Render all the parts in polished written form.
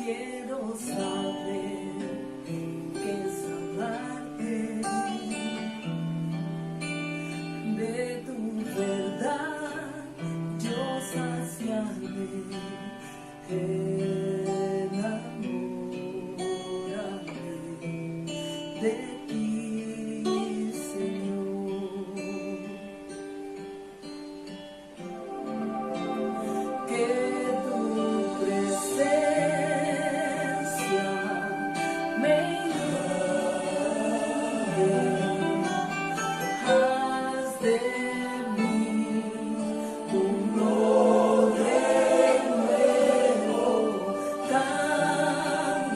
quiero saber que es amarte de tu verdad, yo saciarme, enamorarme de ti, Señor. Que tu presencia me inunde, haz de mí un odre nuevo, cámbiame,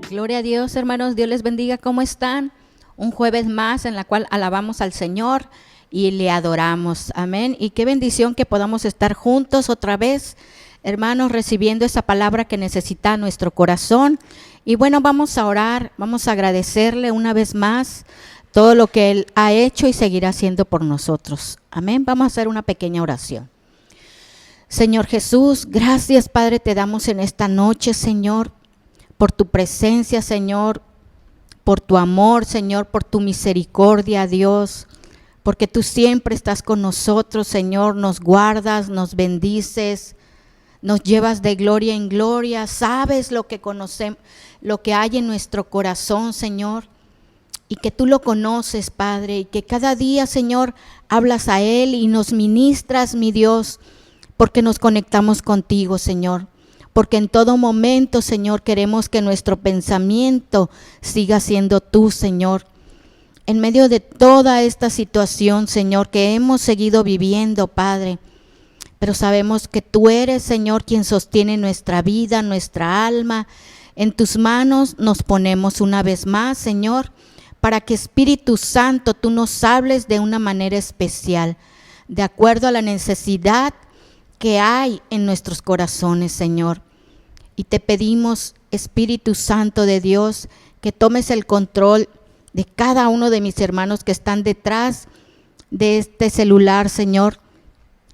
Gloria a Dios, hermanos, Dios les bendiga. ¿Cómo están? un jueves más en la cual alabamos al Señor y le adoramos. Amén. Y qué bendición que podamos estar juntos otra vez, hermanos, recibiendo esa palabra que necesita nuestro corazón. Y bueno, vamos a orar, vamos a agradecerle una vez más todo lo que Él ha hecho y seguirá haciendo por nosotros. Amén. Vamos a hacer una pequeña oración. Señor Jesús, gracias, Padre, te damos en esta noche, Señor, por tu presencia, Señor, por tu amor, Señor, por tu misericordia, Dios, porque tú siempre estás con nosotros, Señor, nos guardas, nos bendices, nos llevas de gloria en gloria, sabes lo que conocemos, lo que hay en nuestro corazón, Señor, y que tú lo conoces, Padre, y que cada día, Señor, hablas a Él y nos ministras, mi Dios, porque nos conectamos contigo, Señor, porque en todo momento, Señor, queremos que nuestro pensamiento siga siendo tú, Señor. En medio de toda esta situación, Señor, que hemos seguido viviendo, Padre, pero sabemos que tú eres, Señor, quien sostiene nuestra vida, nuestra alma. En tus manos nos ponemos una vez más, Señor, para que Espíritu Santo tú nos hables de una manera especial, de acuerdo a la necesidad que hay en nuestros corazones, Señor. Y te pedimos, Espíritu Santo de Dios, que tomes el control de cada uno de mis hermanos que están detrás de este celular, Señor,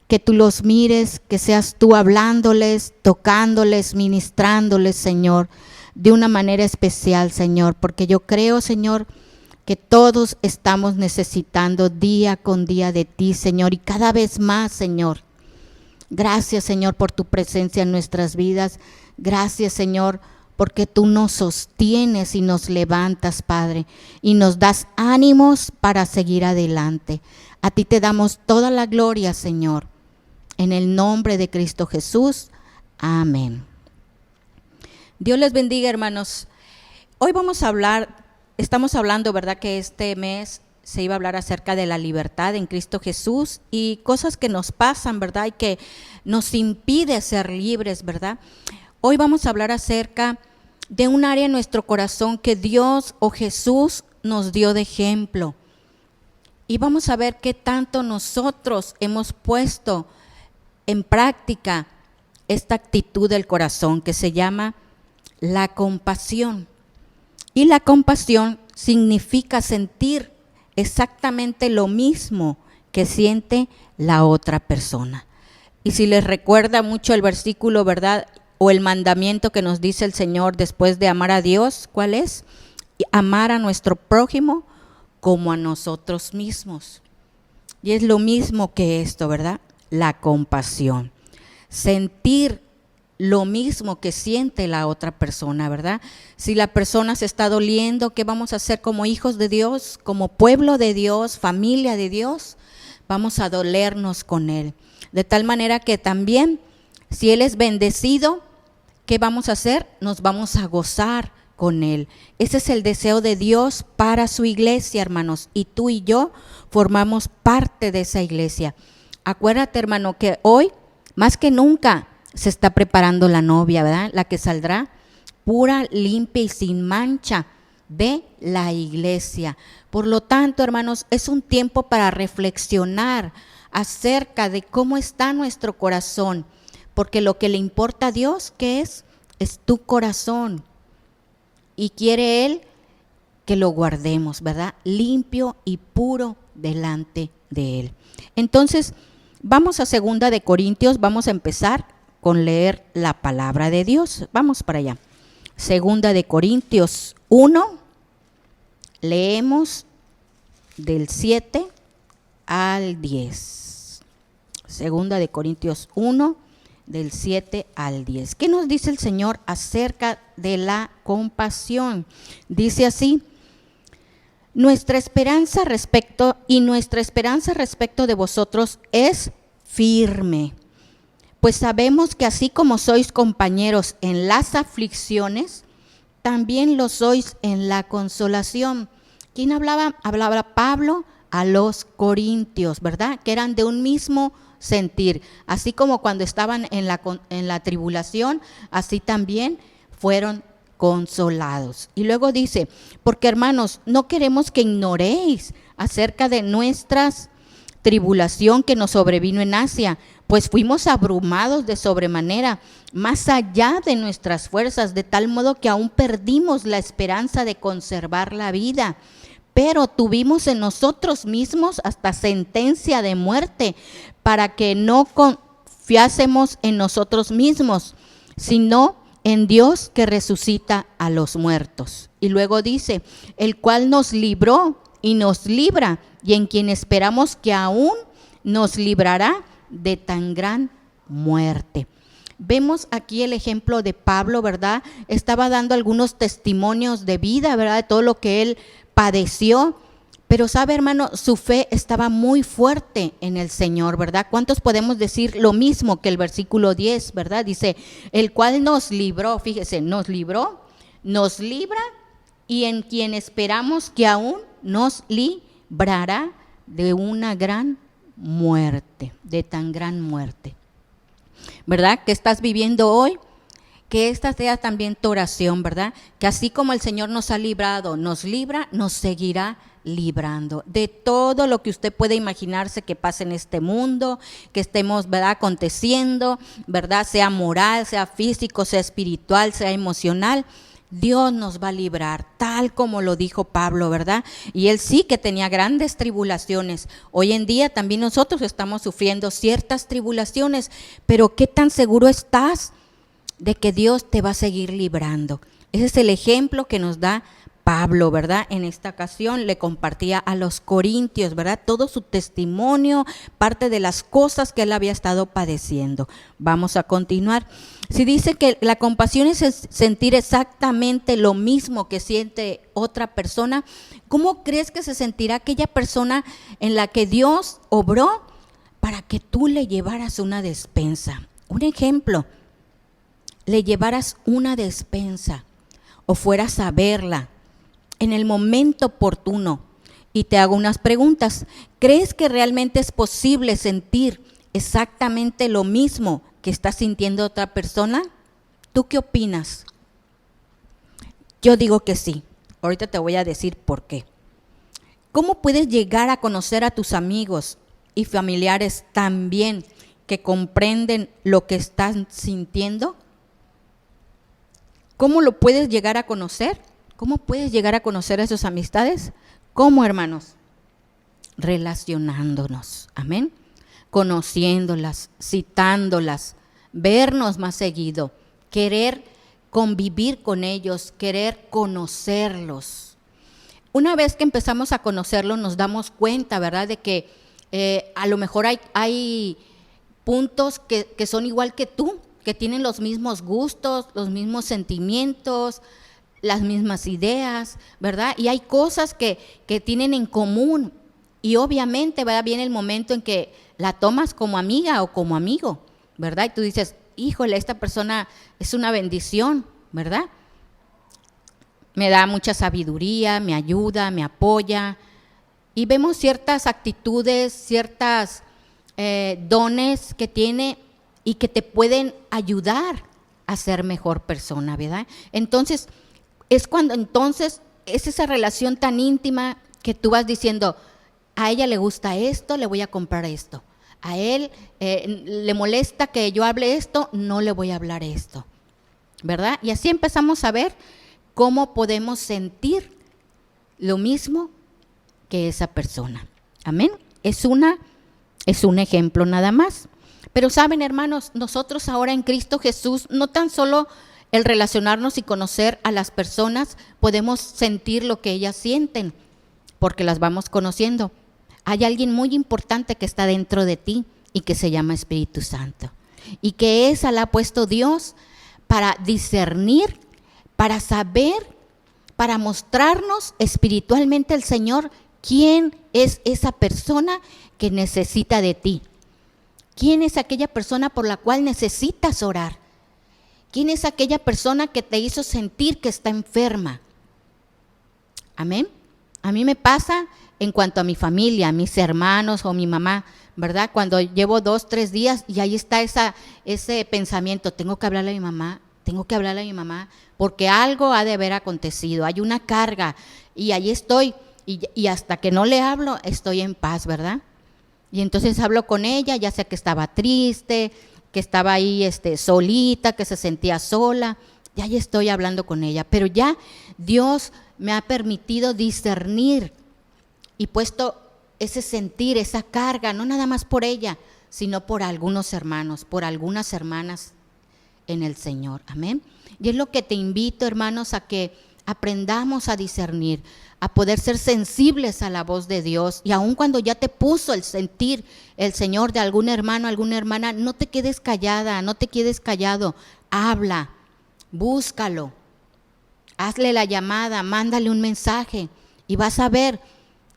que tú los mires, que seas tú hablándoles, tocándoles, ministrándoles, Señor, de una manera especial, Señor, porque yo creo, Señor, que todos estamos necesitando día con día de ti, Señor, y cada vez más, Señor. Gracias, Señor, por tu presencia en nuestras vidas. Gracias, Señor, porque tú nos sostienes y nos levantas, Padre, y nos das ánimos para seguir adelante. A ti te damos toda la gloria, Señor, en el nombre de Cristo Jesús. Amén. Dios les bendiga, hermanos. Hoy estamos hablando, ¿verdad?, que este mes se iba a hablar acerca de la libertad en Cristo Jesús y cosas que nos pasan, ¿verdad?, y que nos impide ser libres, ¿verdad? Hoy vamos a hablar acerca de un área en nuestro corazón que Dios o Jesús nos dio de ejemplo. Y vamos a ver qué tanto nosotros hemos puesto en práctica esta actitud del corazón que se llama la compasión. Y la compasión significa sentir exactamente lo mismo que siente la otra persona. Y si les recuerda mucho el versículo, ¿verdad?, o el mandamiento que nos dice el Señor después de amar a Dios, ¿cuál es? Amar a nuestro prójimo como a nosotros mismos. Y es lo mismo que esto, ¿verdad? La compasión. Sentir lo mismo que siente la otra persona, ¿verdad? Si la persona se está doliendo, ¿qué vamos a hacer como hijos de Dios, como pueblo de Dios, familia de Dios? Vamos a dolernos con Él. De tal manera que también, si Él es bendecido, ¿qué vamos a hacer? Nos vamos a gozar con Él. Ese es el deseo de Dios para su iglesia, hermanos, y tú y yo formamos parte de esa iglesia. Acuérdate, hermano, que hoy, más que nunca, se está preparando la novia, ¿verdad? La que saldrá pura, limpia y sin mancha de la iglesia. Por lo tanto, hermanos, es un tiempo para reflexionar acerca de cómo está nuestro corazón, porque lo que le importa a Dios, ¿qué es? Es tu corazón. Y quiere Él que lo guardemos, ¿verdad? Limpio y puro delante de Él. Entonces, vamos a 2 de Corintios, vamos a empezar con leer la palabra de Dios. Vamos para allá. 2 de Corintios 1, leemos del 7 al 10. 2 de Corintios 1, del 7 al 10. ¿Qué nos dice el Señor acerca de la compasión? Dice así: nuestra esperanza respecto de vosotros es firme, pues sabemos que así como sois compañeros en las aflicciones, también lo sois en la consolación. ¿Quién hablaba? Hablaba Pablo a los corintios, ¿verdad? Que eran de un mismo sentir. Así como cuando estaban en la tribulación, así también fueron consolados. Y luego dice, porque hermanos, no queremos que ignoréis acerca de nuestras tribulación que nos sobrevino en Asia, pues fuimos abrumados de sobremanera, más allá de nuestras fuerzas, de tal modo que aún perdimos la esperanza de conservar la vida. Pero tuvimos en nosotros mismos hasta sentencia de muerte, para que no confiásemos en nosotros mismos, sino en Dios que resucita a los muertos. Y luego dice, el cual nos libró y nos libra, y en quien esperamos que aún nos librará de tan gran muerte. Vemos aquí el ejemplo de Pablo, ¿verdad? Estaba dando algunos testimonios de vida, ¿verdad? De todo lo que él padeció. Pero sabe, hermano, su fe estaba muy fuerte en el Señor, ¿verdad? ¿Cuántos podemos decir lo mismo que el versículo 10, ¿verdad? Dice, el cual nos libró, fíjese, nos libró, nos libra, y en quien esperamos que aún nos librará de una gran muerte, de tan gran muerte. ¿Verdad? Que estás viviendo hoy, que esta sea también tu oración, ¿verdad? Que así como el Señor nos ha librado, nos libra, nos seguirá librando de todo lo que usted puede imaginarse que pase en este mundo, que estemos, ¿verdad?, aconteciendo, ¿verdad? Sea moral, sea físico, sea espiritual, sea emocional. Dios nos va a librar, tal como lo dijo Pablo, ¿verdad? Y él sí que tenía grandes tribulaciones. Hoy en día también nosotros estamos sufriendo ciertas tribulaciones, pero ¿qué tan seguro estás de que Dios te va a seguir librando? Ese es el ejemplo que nos da Pablo, ¿verdad? En esta ocasión le compartía a los corintios, ¿verdad? Todo su testimonio, parte de las cosas que él había estado padeciendo. Vamos a continuar. Si dice que la compasión es sentir exactamente lo mismo que siente otra persona, ¿cómo crees que se sentirá aquella persona en la que Dios obró para que tú le llevaras una despensa? Un ejemplo, le llevaras una despensa o fueras a verla en el momento oportuno. Y te hago unas preguntas. ¿Crees que realmente es posible sentir exactamente lo mismo que está sintiendo otra persona? ¿Tú qué opinas? Yo digo que sí. Ahorita te voy a decir por qué. ¿Cómo puedes llegar a conocer a tus amigos y familiares tan bien que comprenden lo que están sintiendo? ¿Cómo lo puedes llegar a conocer? ¿Cómo puedes llegar a conocer a sus amistades? ¿Cómo, hermanos? Relacionándonos, amén. Conociéndolas, citándolas, vernos más seguido, querer convivir con ellos, querer conocerlos. Una vez que empezamos a conocerlos, nos damos cuenta, ¿verdad?, de que a lo mejor hay puntos que son igual que tú, que tienen los mismos gustos, los mismos sentimientos, las mismas ideas, ¿verdad? Y hay cosas que tienen en común. Y obviamente, ¿verdad?, viene el momento en que la tomas como amiga o como amigo, ¿verdad? Y tú dices, híjole, esta persona es una bendición, ¿verdad? Me da mucha sabiduría, me ayuda, me apoya. Y vemos ciertas actitudes, ciertas dones que tiene y que te pueden ayudar a ser mejor persona, ¿verdad? Entonces, es esa relación tan íntima que tú vas diciendo, a ella le gusta esto, le voy a comprar esto. A él le molesta que yo hable esto, no le voy a hablar esto, ¿verdad? Y así empezamos a ver cómo podemos sentir lo mismo que esa persona. Amén. Es un ejemplo nada más. Pero saben, hermanos, nosotros ahora en Cristo Jesús, no tan solo el relacionarnos y conocer a las personas, podemos sentir lo que ellas sienten, porque las vamos conociendo. Hay alguien muy importante que está dentro de ti y que se llama Espíritu Santo. Y que esa la ha puesto Dios para discernir, para saber, para mostrarnos espiritualmente al Señor quién es esa persona que necesita de ti. ¿Quién es aquella persona por la cual necesitas orar? ¿Quién es aquella persona que te hizo sentir que está enferma? Amén. A mí me pasa en cuanto a mi familia, a mis hermanos o mi mamá, ¿verdad? Cuando llevo 2, 3 días y ahí está ese pensamiento, tengo que hablarle a mi mamá, tengo que hablarle a mi mamá porque algo ha de haber acontecido, hay una carga y ahí estoy y hasta que no le hablo estoy en paz, ¿verdad? Y entonces hablo con ella, ya sea que estaba triste, que estaba ahí solita, que se sentía sola, ya estoy hablando con ella, pero ya Dios me ha permitido discernir y puesto ese sentir, esa carga, no nada más por ella, sino por algunos hermanos, por algunas hermanas en el Señor, amén. Y es lo que te invito, hermanos, a que aprendamos a discernir, a poder ser sensibles a la voz de Dios. Y aun cuando ya te puso el sentir el Señor de algún hermano, alguna hermana, no te quedes callada, no te quedes callado, habla, búscalo, hazle la llamada, mándale un mensaje y vas a ver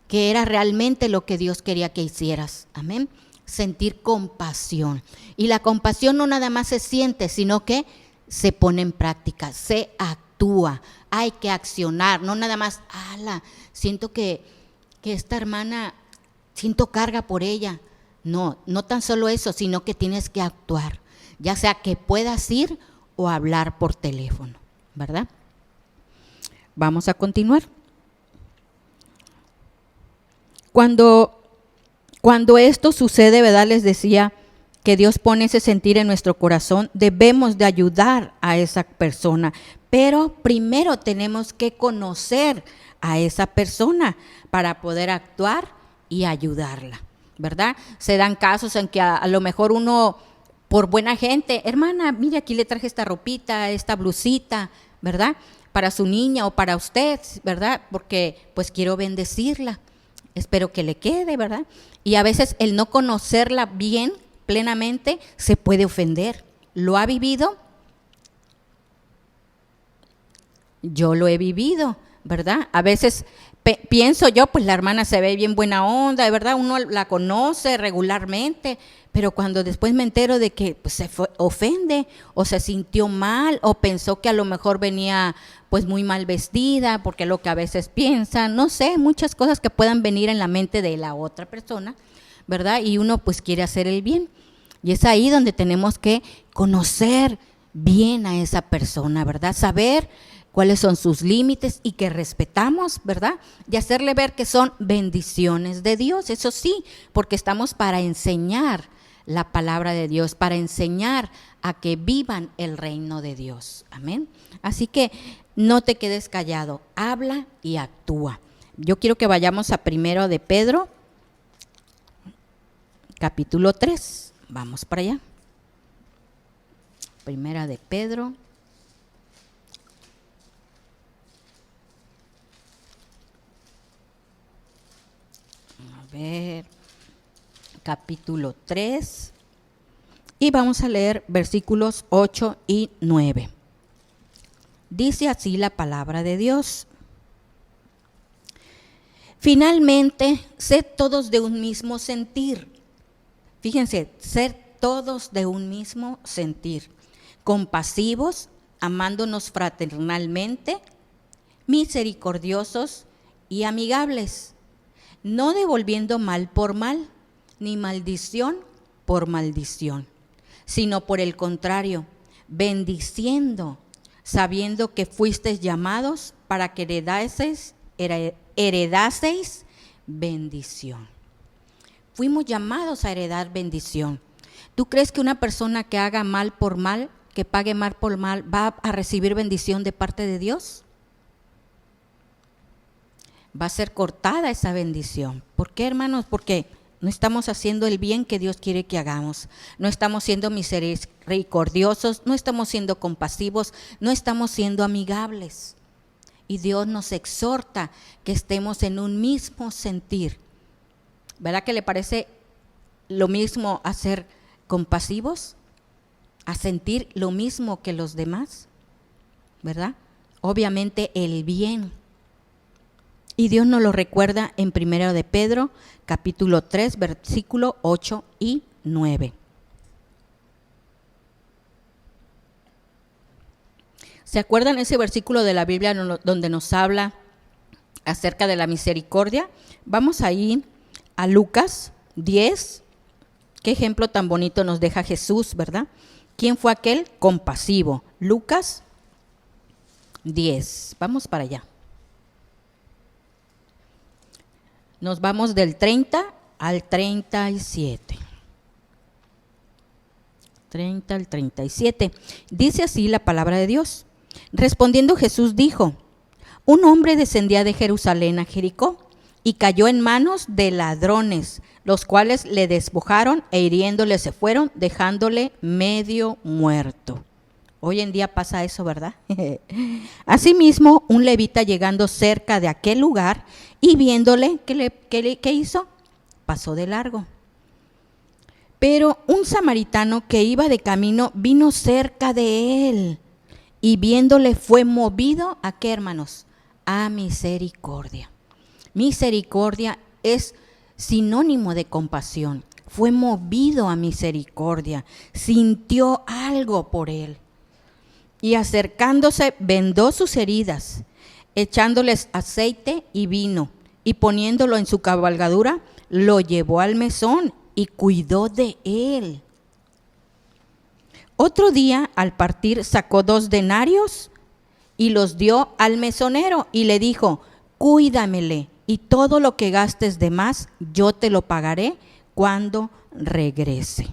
que era realmente lo que Dios quería que hicieras, amén. Sentir compasión. Y la compasión no nada más se siente, sino que se pone en práctica, se actúa. Hay que accionar, no nada más, siento que esta hermana, siento carga por ella. No tan solo eso, sino que tienes que actuar, ya sea que puedas ir o hablar por teléfono, ¿verdad? Vamos a continuar. Cuando esto sucede, ¿verdad? Les decía que Dios pone ese sentir en nuestro corazón, debemos de ayudar a esa persona, pero primero tenemos que conocer a esa persona para poder actuar y ayudarla, ¿verdad? Se dan casos en que a lo mejor uno, por buena gente, hermana, mire, aquí le traje esta ropita, esta blusita, ¿verdad? Para su niña o para usted, ¿verdad? Porque pues quiero bendecirla. Espero que le quede, ¿verdad? Y a veces el no conocerla bien, plenamente, se puede ofender. ¿Lo ha vivido? Yo lo he vivido, ¿verdad? A veces pienso yo, pues la hermana se ve bien buena onda, ¿verdad? Uno la conoce regularmente, pero cuando después me entero de que pues, ofende o se sintió mal o pensó que a lo mejor venía pues muy mal vestida, porque es lo que a veces piensan, no sé, muchas cosas que puedan venir en la mente de la otra persona, ¿verdad? Y uno pues quiere hacer el bien. Y es ahí donde tenemos que conocer bien a esa persona, ¿verdad? Saber cuáles son sus límites y que respetamos, ¿verdad? Y hacerle ver que son bendiciones de Dios, eso sí, porque estamos para enseñar la palabra de Dios, para enseñar a que vivan el reino de Dios, amén. Así que no te quedes callado, habla y actúa. Yo quiero que vayamos a 1 de Pedro, capítulo 3, vamos para allá. 1 de Pedro, a ver, capítulo 3, y vamos a leer versículos 8 y 9. Dice así la palabra de Dios. Finalmente, sed todos de un mismo sentir. Fíjense, ser todos de un mismo sentir. Compasivos, amándonos fraternalmente, misericordiosos y amigables, no devolviendo mal por mal, ni maldición por maldición, sino por el contrario, bendiciendo, sabiendo que fuisteis llamados para que heredaseis bendición. Fuimos llamados a heredar bendición. ¿Tú crees que una persona que haga mal por mal, que pague mal por mal, va a recibir bendición de parte de Dios? Va a ser cortada esa bendición. ¿Por qué, hermanos? Porque no estamos haciendo el bien que Dios quiere que hagamos. No estamos siendo misericordiosos, no estamos siendo compasivos, no estamos siendo amigables. Y Dios nos exhorta que estemos en un mismo sentir. ¿Verdad que le parece lo mismo a ser compasivos? A sentir lo mismo que los demás, ¿verdad? Obviamente el bien. Y Dios nos lo recuerda en 1 de Pedro, capítulo 3, versículo 8 y 9. ¿Se acuerdan ese versículo de la Biblia donde nos habla acerca de la misericordia? Vamos ahí a Lucas 10. Qué ejemplo tan bonito nos deja Jesús, ¿verdad? ¿Quién fue aquel compasivo? Lucas 10. Vamos para allá. Nos vamos del 30 al 37. 30 al 37. Dice así la palabra de Dios. Respondiendo Jesús dijo: un hombre descendía de Jerusalén a Jericó y cayó en manos de ladrones, los cuales le despojaron e hiriéndole se fueron, dejándole medio muerto. Hoy en día pasa eso, ¿verdad? Asimismo, un levita llegando cerca de aquel lugar y viéndole, ¿qué hizo? Pasó de largo. Pero un samaritano que iba de camino vino cerca de él y viéndole fue movido ¿a qué, hermanos? A misericordia. Misericordia es sinónimo de compasión. Fue movido a misericordia, sintió algo por él. Y acercándose vendó sus heridas, echándoles aceite y vino, y poniéndolo en su cabalgadura, lo llevó al mesón y cuidó de él. Otro día, al partir, sacó 2 denarios y los dio al mesonero y le dijo: cuídamele, y todo lo que gastes de más, yo te lo pagaré cuando regrese.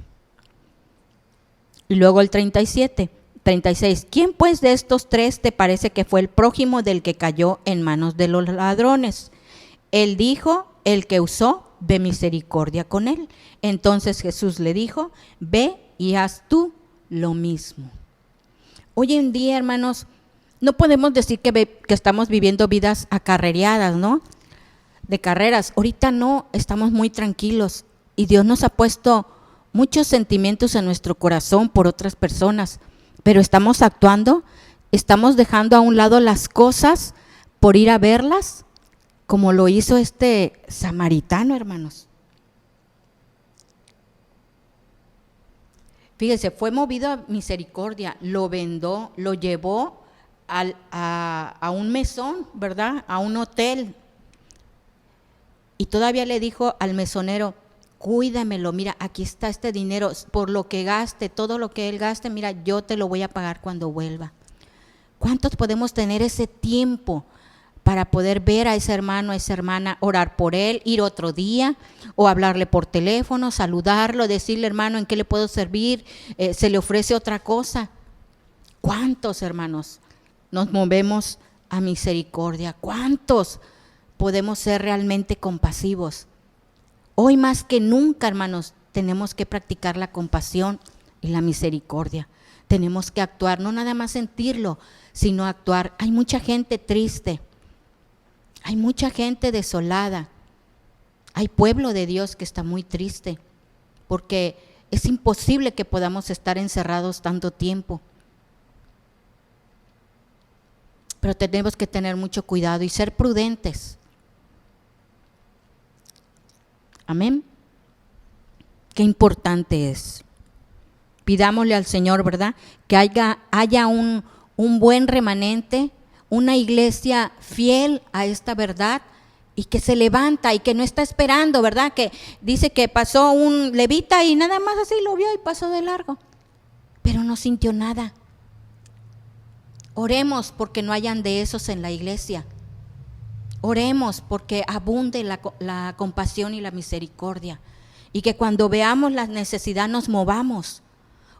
Y luego el 36. ¿Quién pues de estos 3 te parece que fue el prójimo del que cayó en manos de los ladrones? Él dijo: el que usó de misericordia con él. Entonces Jesús le dijo: ve y haz tú lo mismo. Hoy en día, hermanos, no podemos decir que estamos viviendo vidas acarreadas, ¿no? De carreras. Ahorita no, estamos muy tranquilos y Dios nos ha puesto muchos sentimientos en nuestro corazón por otras personas, pero estamos actuando, estamos dejando a un lado las cosas por ir a verlas, como lo hizo este samaritano, hermanos. Fíjese, fue movido a misericordia, lo vendó, lo llevó a un mesón, ¿verdad? A un hotel. Y todavía le dijo al mesonero: cuídamelo, mira, aquí está este dinero, por lo que gaste, todo lo que él gaste, mira, yo te lo voy a pagar cuando vuelva. ¿Cuántos podemos tener ese tiempo para poder ver a ese hermano, a esa hermana, orar por él, ir otro día o hablarle por teléfono, saludarlo, decirle: hermano, ¿en qué le puedo servir? ¿Se le ofrece otra cosa? ¿Cuántos, hermanos, nos movemos a misericordia? ¿Cuántos podemos ser realmente compasivos? Hoy más que nunca, hermanos, tenemos que practicar la compasión y la misericordia. Tenemos que actuar, no nada más sentirlo, sino actuar. Hay mucha gente triste, hay mucha gente desolada, hay pueblo de Dios que está muy triste, porque es imposible que podamos estar encerrados tanto tiempo. Pero tenemos que tener mucho cuidado y ser prudentes. Amén. Qué importante es. Pidámosle al Señor, ¿verdad?, que haya un buen remanente, una iglesia fiel a esta verdad y que se levanta y que no está esperando, ¿verdad? Que dice que pasó un levita y nada más así lo vio y pasó de largo, pero no sintió nada. Oremos porque no hayan de esos en la iglesia. Oremos porque abunde la compasión y la misericordia y que cuando veamos la necesidad nos movamos.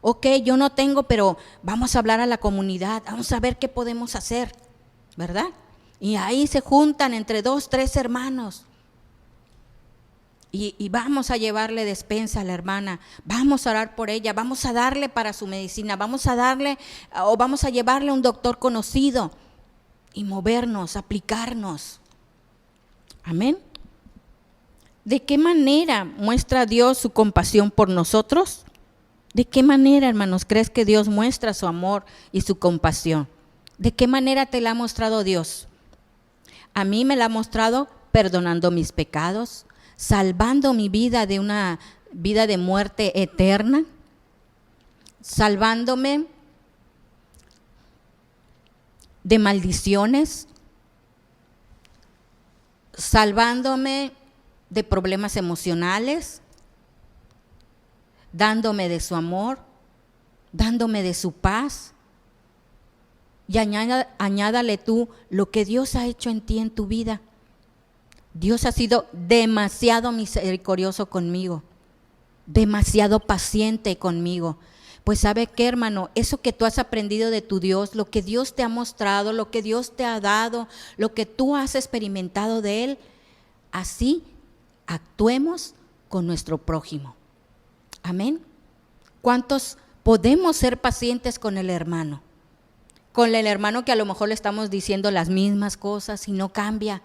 Ok, yo no tengo, pero vamos a hablar a la comunidad, vamos a ver qué podemos hacer, ¿verdad? Y ahí se juntan entre 2, 3 hermanos y vamos a llevarle despensa a la hermana, vamos a orar por ella, vamos a darle para su medicina, vamos a darle o vamos a llevarle a un doctor conocido y movernos, aplicarnos. Amén. ¿De qué manera muestra Dios su compasión por nosotros? ¿De qué manera, hermanos, crees que Dios muestra su amor y su compasión? ¿De qué manera te la ha mostrado Dios? A mí me la ha mostrado perdonando mis pecados, salvando mi vida de una vida de muerte eterna, salvándome de maldiciones, salvándome de problemas emocionales, dándome de su amor, dándome de su paz. Y añádale tú lo que Dios ha hecho en ti, en tu vida. Dios ha sido demasiado misericordioso conmigo, demasiado paciente conmigo. Pues ¿sabe qué, hermano? Eso que tú has aprendido de tu Dios, lo que Dios te ha mostrado, lo que Dios te ha dado, lo que tú has experimentado de Él, así actuemos con nuestro prójimo. Amén. ¿Cuántos podemos ser pacientes con el hermano? Con el hermano que a lo mejor le estamos diciendo las mismas cosas y no cambia.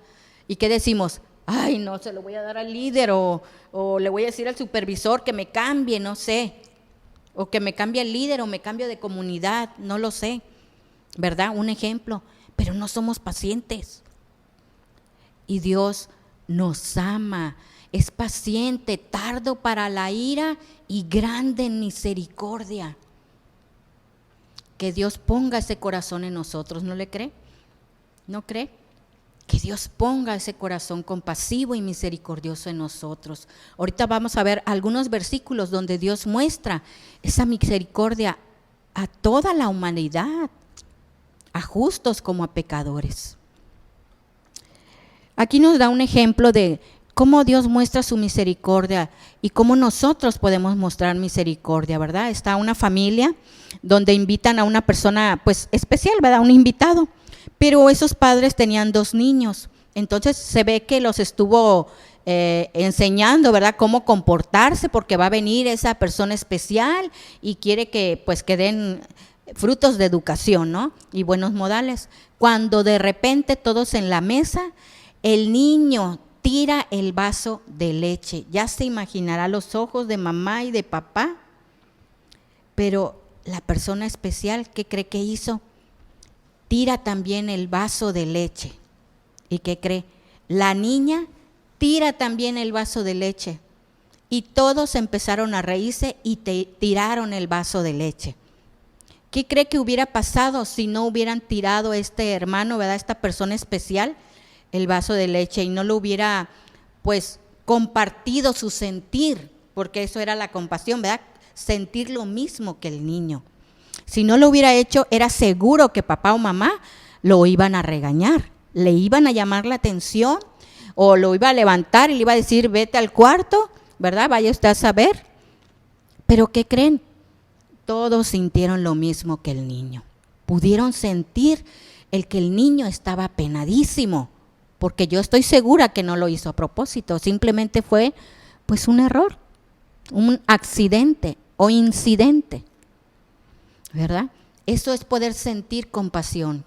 ¿Y qué decimos? Ay, no, se lo voy a dar al líder o le voy a decir al supervisor que me cambie, no sé. O que me cambie el líder o me cambie de comunidad, no lo sé. ¿Verdad? Un ejemplo. Pero no somos pacientes. Y Dios nos ama, es paciente, tardo para la ira y grande en misericordia. Que Dios ponga ese corazón en nosotros, ¿no le cree? ¿No cree? Que Dios ponga ese corazón compasivo y misericordioso en nosotros. Ahorita vamos a ver algunos versículos donde Dios muestra esa misericordia a toda la humanidad, a justos como a pecadores. Aquí nos da un ejemplo de cómo Dios muestra su misericordia y cómo nosotros podemos mostrar misericordia, ¿verdad? Está una familia donde invitan a una persona pues especial, ¿verdad? Un invitado, pero esos padres tenían 2 niños, entonces se ve que los estuvo enseñando, ¿verdad? Cómo comportarse porque va a venir esa persona especial y quiere que pues que den frutos de educación, ¿no? Y buenos modales. Cuando de repente todos en la mesa, el niño tira el vaso de leche. Ya se imaginará los ojos de mamá y de papá. Pero la persona especial, ¿qué cree que hizo? Tira también el vaso de leche. ¿Y qué cree? La niña tira también el vaso de leche. Y todos empezaron a reírse y tiraron el vaso de leche. ¿Qué cree que hubiera pasado si no hubieran tirado este hermano, ¿verdad? Esta persona especial, el vaso de leche y no lo hubiera pues compartido su sentir, porque eso era la compasión, ¿verdad? Sentir lo mismo que el niño. Si no lo hubiera hecho, era seguro que papá o mamá lo iban a regañar, le iban a llamar la atención o lo iba a levantar y le iba a decir vete al cuarto, ¿verdad? Vaya usted a saber. Pero ¿qué creen? Todos sintieron lo mismo que el niño. Pudieron sentir el que el niño estaba penadísimo, porque yo estoy segura que no lo hizo a propósito, simplemente fue pues un error, un accidente o incidente, ¿verdad? Eso es poder sentir compasión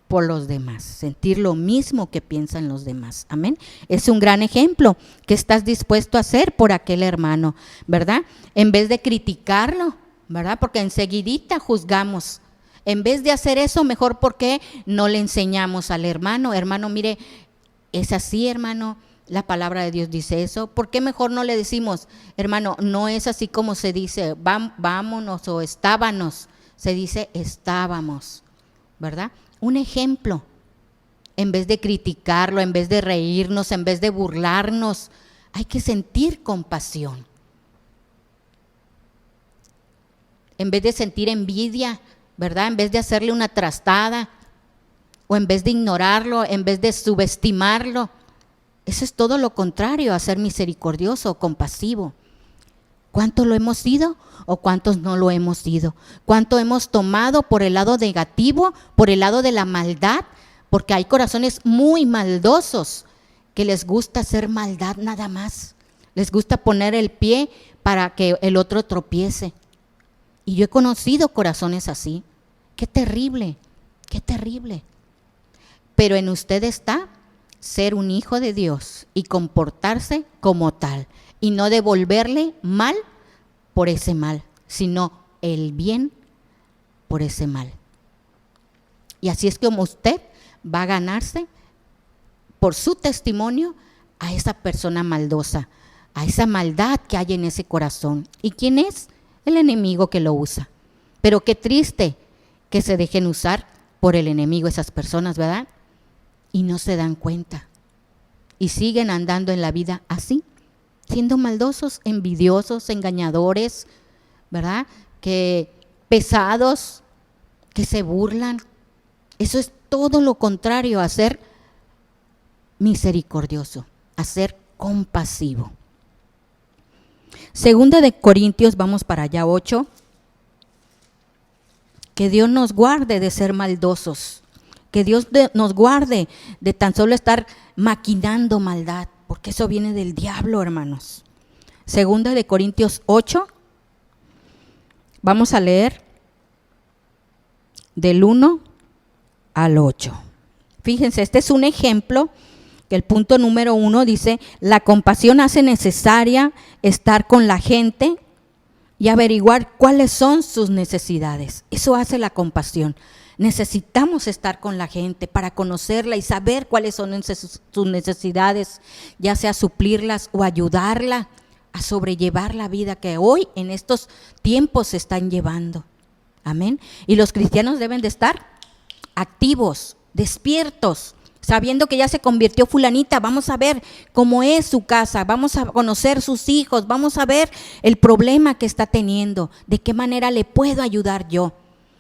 por los demás, sentir lo mismo que piensan los demás, amén. Es un gran ejemplo que estás dispuesto a hacer por aquel hermano, ¿verdad? En vez de criticarlo, ¿verdad? Porque enseguidita juzgamos. En vez de hacer eso, mejor porque no le enseñamos al hermano, hermano, mire, es así, hermano, la palabra de Dios dice eso. ¿Por qué mejor no le decimos, hermano, no es así como se dice, vámonos o estábamos, se dice estábamos, ¿verdad? Un ejemplo, en vez de criticarlo, en vez de reírnos, en vez de burlarnos, hay que sentir compasión. En vez de sentir envidia, ¿verdad? En vez de hacerle una trastada o en vez de ignorarlo, en vez de subestimarlo. Eso es todo lo contrario a ser misericordioso, compasivo. ¿Cuánto lo hemos sido o cuántos no lo hemos sido? ¿Cuánto hemos tomado por el lado negativo, por el lado de la maldad? Porque hay corazones muy maldosos que les gusta hacer maldad nada más. Les gusta poner el pie para que el otro tropiece. Y yo he conocido corazones así. ¡Qué terrible! ¡Qué terrible! Pero en usted está ser un hijo de Dios y comportarse como tal. Y no devolverle mal por ese mal, sino el bien por ese mal. Y así es como usted va a ganarse por su testimonio a esa persona maldosa, a esa maldad que hay en ese corazón. ¿Y quién es? El enemigo que lo usa. Pero qué triste que se dejen usar por el enemigo esas personas, ¿verdad? Y no se dan cuenta. Y siguen andando en la vida así, siendo maldosos, envidiosos, engañadores, ¿verdad? que pesados, que se burlan. Eso es todo lo contrario a ser misericordioso, a ser compasivo. Segunda de Corintios, vamos para allá, 8. Que Dios nos guarde de ser maldosos. Que Dios nos guarde de tan solo estar maquinando maldad, porque eso viene del diablo, hermanos. Segunda de Corintios 8. Vamos a leer del 1 al 8. Fíjense, este es un ejemplo que el punto número 1 dice: la compasión hace necesaria estar con la gente y averiguar cuáles son sus necesidades. Eso hace la compasión. Necesitamos estar con la gente para conocerla y saber cuáles son sus necesidades, ya sea suplirlas o ayudarla a sobrellevar la vida que hoy en estos tiempos se están llevando. Amén. Y los cristianos deben de estar activos, despiertos, sabiendo que ya se convirtió fulanita. Vamos a ver cómo es su casa, vamos a conocer sus hijos, vamos a ver el problema que está teniendo, de qué manera le puedo ayudar yo.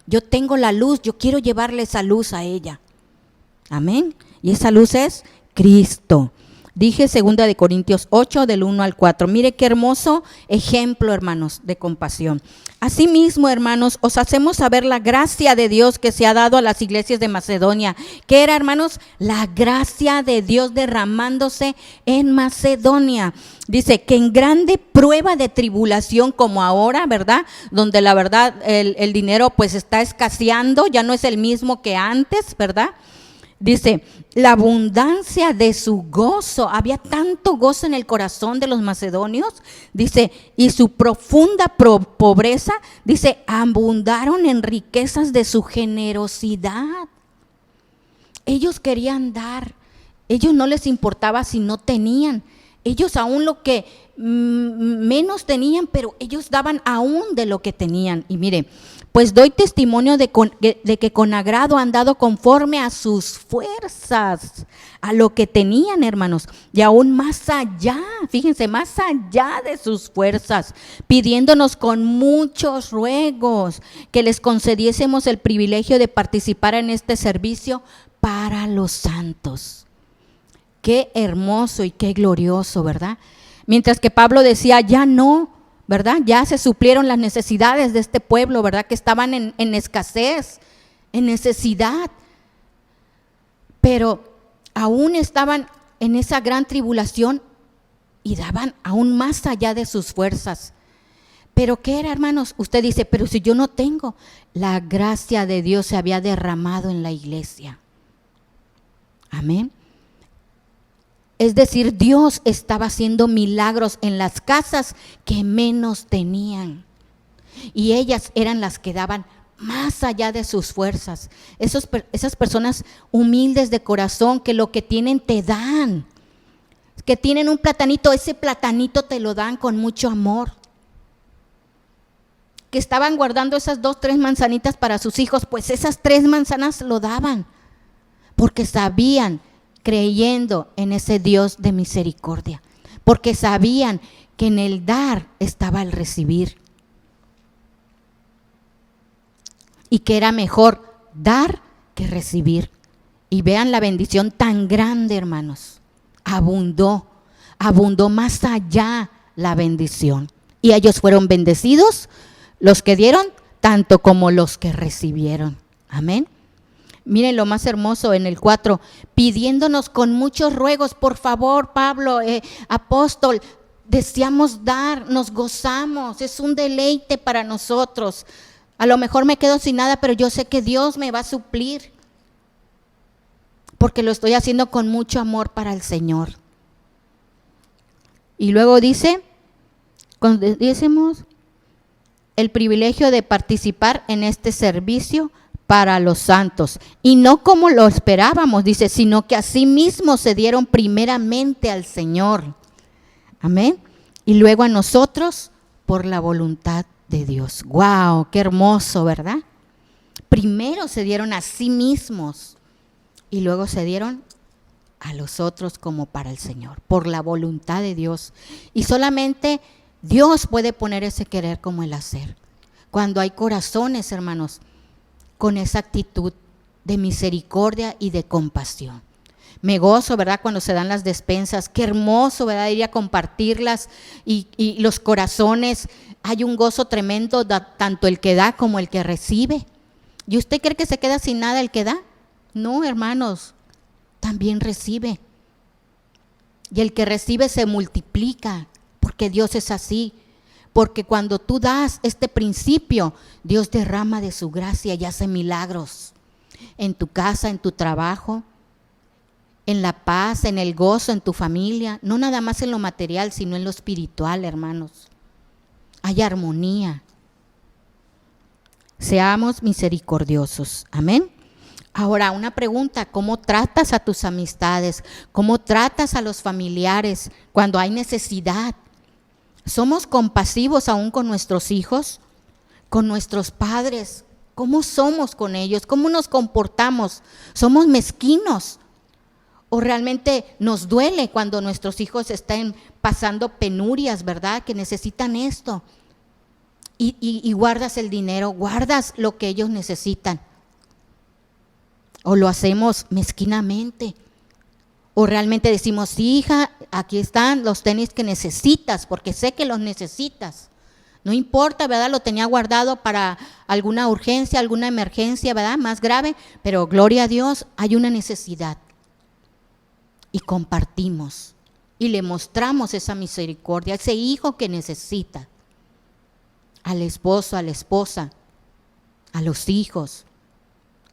Yo tengo la luz, yo quiero llevarle esa luz a ella. Amén. Y esa luz es Cristo. Dije 2 de Corintios 8, del 1 al 4. Mire qué hermoso ejemplo, hermanos, de compasión. Asimismo, hermanos, os hacemos saber la gracia de Dios que se ha dado a las iglesias de Macedonia. ¿Qué era, hermanos? La gracia de Dios derramándose en Macedonia. Dice que en grande prueba de tribulación como ahora, ¿verdad? Donde la verdad el dinero pues está escaseando, ya no es el mismo que antes, ¿verdad? Dice, la abundancia de su gozo, había tanto gozo en el corazón de los macedonios, dice, y su profunda pobreza, dice, abundaron en riquezas de su generosidad. Ellos querían dar, ellos no les importaba si no tenían, ellos aún lo que menos tenían, pero ellos daban aún de lo que tenían. Y mire, pues doy testimonio de que con agrado han dado conforme a sus fuerzas, a lo que tenían, hermanos, y aún más allá, fíjense, más allá de sus fuerzas, pidiéndonos con muchos ruegos que les concediésemos el privilegio de participar en este servicio para los santos. Qué hermoso y qué glorioso, ¿verdad? Mientras que Pablo decía, ya no, ¿verdad? Ya se suplieron las necesidades de este pueblo, ¿verdad? Que estaban en escasez, en necesidad. Pero aún estaban en esa gran tribulación y daban aún más allá de sus fuerzas. ¿Pero qué era, hermanos? Usted dice, pero si yo no tengo, la gracia de Dios se había derramado en la iglesia. Amén. Es decir, Dios estaba haciendo milagros en las casas que menos tenían. Y ellas eran las que daban más allá de sus fuerzas. Esas personas humildes de corazón que lo que tienen te dan. Que tienen un platanito, ese platanito te lo dan con mucho amor. Que estaban guardando esas 2, 3 manzanitas para sus hijos, pues esas 3 manzanas lo daban. Porque sabían, creyendo en ese Dios de misericordia, porque sabían que en el dar estaba el recibir y que era mejor dar que recibir. Y vean la bendición tan grande, hermanos, abundó más allá la bendición, y ellos fueron bendecidos, los que dieron tanto como los que recibieron. Amén. Miren lo más hermoso en el 4, pidiéndonos con muchos ruegos, por favor, Pablo, apóstol, deseamos dar, nos gozamos, es un deleite para nosotros. A lo mejor me quedo sin nada, pero yo sé que Dios me va a suplir, porque lo estoy haciendo con mucho amor para el Señor. Y luego dice, cuando decimos el privilegio de participar en este servicio para los santos, y no como lo esperábamos, dice, sino que asimismo se dieron primeramente al Señor, amén, y luego a nosotros por la voluntad de Dios. ¡Wow! ¡Qué hermoso!, ¿verdad? Primero se dieron a sí mismos y luego se dieron a los otros como para el Señor, por la voluntad de Dios. Y solamente Dios puede poner ese querer como el hacer. cuando hay corazones, hermanos, con esa actitud de misericordia y de compasión. Me gozo, ¿verdad?, cuando se dan las despensas. Qué hermoso, ¿verdad?, ir a compartirlas y los corazones. Hay un gozo tremendo, tanto el que da como el que recibe. ¿Y usted cree que se queda sin nada el que da? No, hermanos, también recibe. Y el que recibe se multiplica, porque Dios es así. Porque cuando tú das este principio, Dios derrama de su gracia y hace milagros en tu casa, en tu trabajo, en la paz, en el gozo, en tu familia, no nada más en lo material, sino en lo espiritual, hermanos. Hay armonía. Seamos misericordiosos. Amén. Ahora, una pregunta: ¿cómo tratas a tus amistades? ¿Cómo tratas a los familiares cuando hay necesidad? ¿Somos compasivos aún con nuestros hijos? ¿Con nuestros padres? ¿Cómo somos con ellos? ¿Cómo nos comportamos? ¿Somos mezquinos? ¿O realmente nos duele cuando nuestros hijos están pasando penurias, verdad? Que necesitan esto. Y guardas el dinero, guardas lo que ellos necesitan. ¿O lo hacemos mezquinamente? ¿O realmente decimos, sí, hija, aquí están los tenis que necesitas, porque sé que los necesitas? No importa, ¿verdad? Lo tenía guardado para alguna urgencia, alguna emergencia, ¿verdad?, más grave, pero gloria a Dios, hay una necesidad. Y compartimos y le mostramos esa misericordia a ese hijo que necesita, al esposo, a la esposa, a los hijos,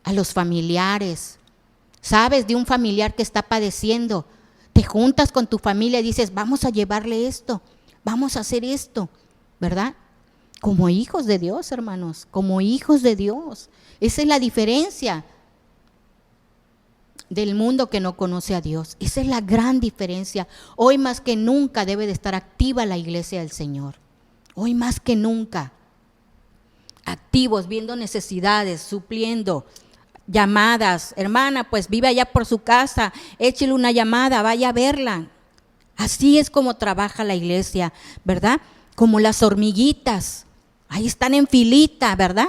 a los familiares. Sabes de un familiar que está padeciendo, te juntas con tu familia y dices, vamos a llevarle esto, vamos a hacer esto, ¿verdad? Como hijos de Dios, hermanos, como hijos de Dios. Esa es la diferencia del mundo que no conoce a Dios. Esa es la gran diferencia. Hoy más que nunca debe de estar activa la iglesia del Señor. Hoy más que nunca. Activos, viendo necesidades, supliendo, llamadas. Hermana, pues vive allá por su casa, échele una llamada, vaya a verla. Así es como trabaja la iglesia, ¿verdad? Como las hormiguitas. Ahí están en filita, ¿verdad?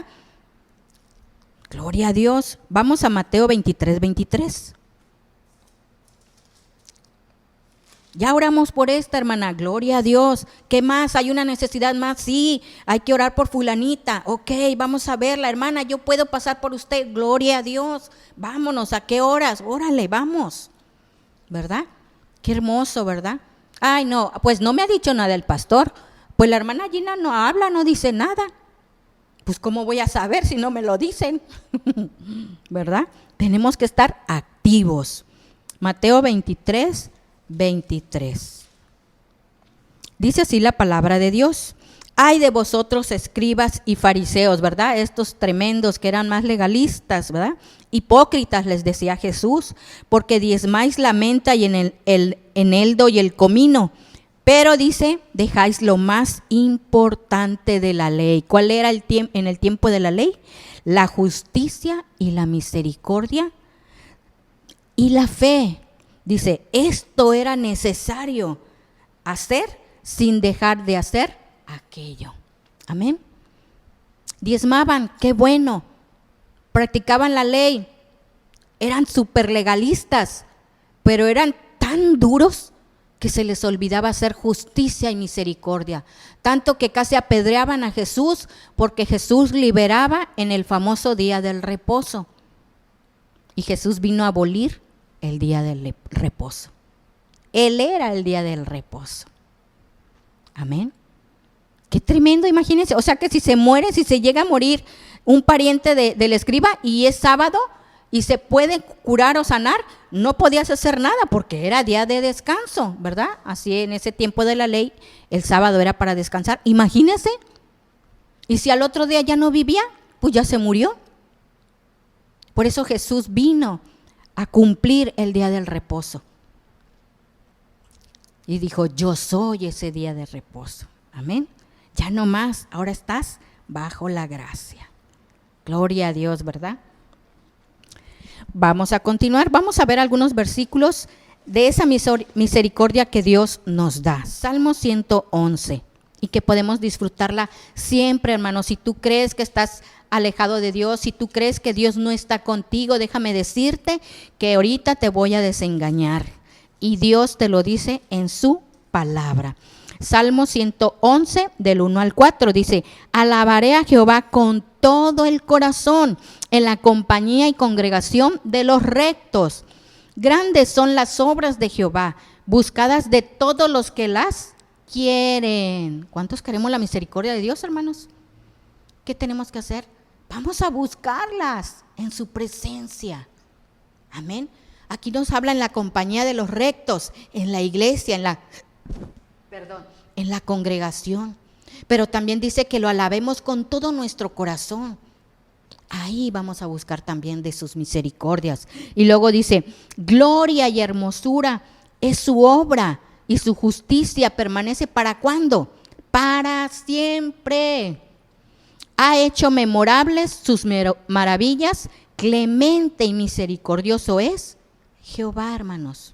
Gloria a Dios. Vamos a Mateo 23:23. Ya oramos por esta, hermana. Gloria a Dios. ¿Qué más? ¿Hay una necesidad más? Sí, hay que orar por fulanita. Ok, vamos a verla, hermana. Yo puedo pasar por usted. Gloria a Dios. Vámonos. ¿A qué horas? Órale, vamos. ¿Verdad? Qué hermoso, ¿verdad? Ay, no, pues no me ha dicho nada el pastor. Pues la hermana Gina no habla, no dice nada. Pues ¿cómo voy a saber si no me lo dicen? ¿Verdad? Tenemos que estar activos. Mateo 23:23. Dice así la palabra de Dios. Ay de vosotros, escribas y fariseos, ¿verdad? Estos tremendos que eran más legalistas, ¿verdad? Hipócritas, les decía Jesús, porque diezmáis la menta y en el eneldo y el comino, pero dice, dejáis lo más importante de la ley. ¿Cuál era en el tiempo de la ley? La justicia y la misericordia y la fe. Dice, esto era necesario hacer sin dejar de hacer aquello. Amén. Diezmaban, qué bueno. Practicaban la ley. Eran súper legalistas, pero eran tan duros que se les olvidaba hacer justicia y misericordia. Tanto que casi apedreaban a Jesús porque Jesús liberaba en el famoso día del reposo. Y Jesús vino a abolir el día del reposo. Él era el día del reposo. Amén. Qué tremendo, imagínense. O sea que si se muere, si se llega a morir un pariente del escriba y es sábado y se puede curar o sanar, no podías hacer nada porque era día de descanso, ¿verdad? Así en ese tiempo de la ley, el sábado era para descansar. Imagínense. Y si al otro día ya no vivía, pues ya se murió. Por eso Jesús vino a cumplir el día del reposo. Y dijo, yo soy ese día de reposo. Amén. Ya no más, ahora estás bajo la gracia. Gloria a Dios, ¿verdad? Vamos a continuar, vamos a ver algunos versículos de esa misericordia que Dios nos da. Salmo 111. y que podemos disfrutarla siempre, hermano. Si tú crees que estás alejado de Dios, si tú crees que Dios no está contigo, déjame decirte que ahorita te voy a desengañar. Y Dios te lo dice en su palabra. Salmo 111, del 1 al 4, dice: alabaré a Jehová con todo el corazón, en la compañía y congregación de los rectos. Grandes son las obras de Jehová, buscadas de todos los que las quieren. ¿Cuántos queremos la misericordia de Dios, hermanos? ¿Qué tenemos que hacer? Vamos a buscarlas en su presencia. Amén. Aquí nos habla en la compañía de los rectos, en la iglesia, en la congregación. Pero también dice que lo alabemos con todo nuestro corazón. Ahí vamos a buscar también de sus misericordias. Y luego dice: gloria y hermosura es su obra, y su justicia permanece ¿para cuándo? Para siempre. Ha hecho memorables sus maravillas, clemente y misericordioso es Jehová, hermanos.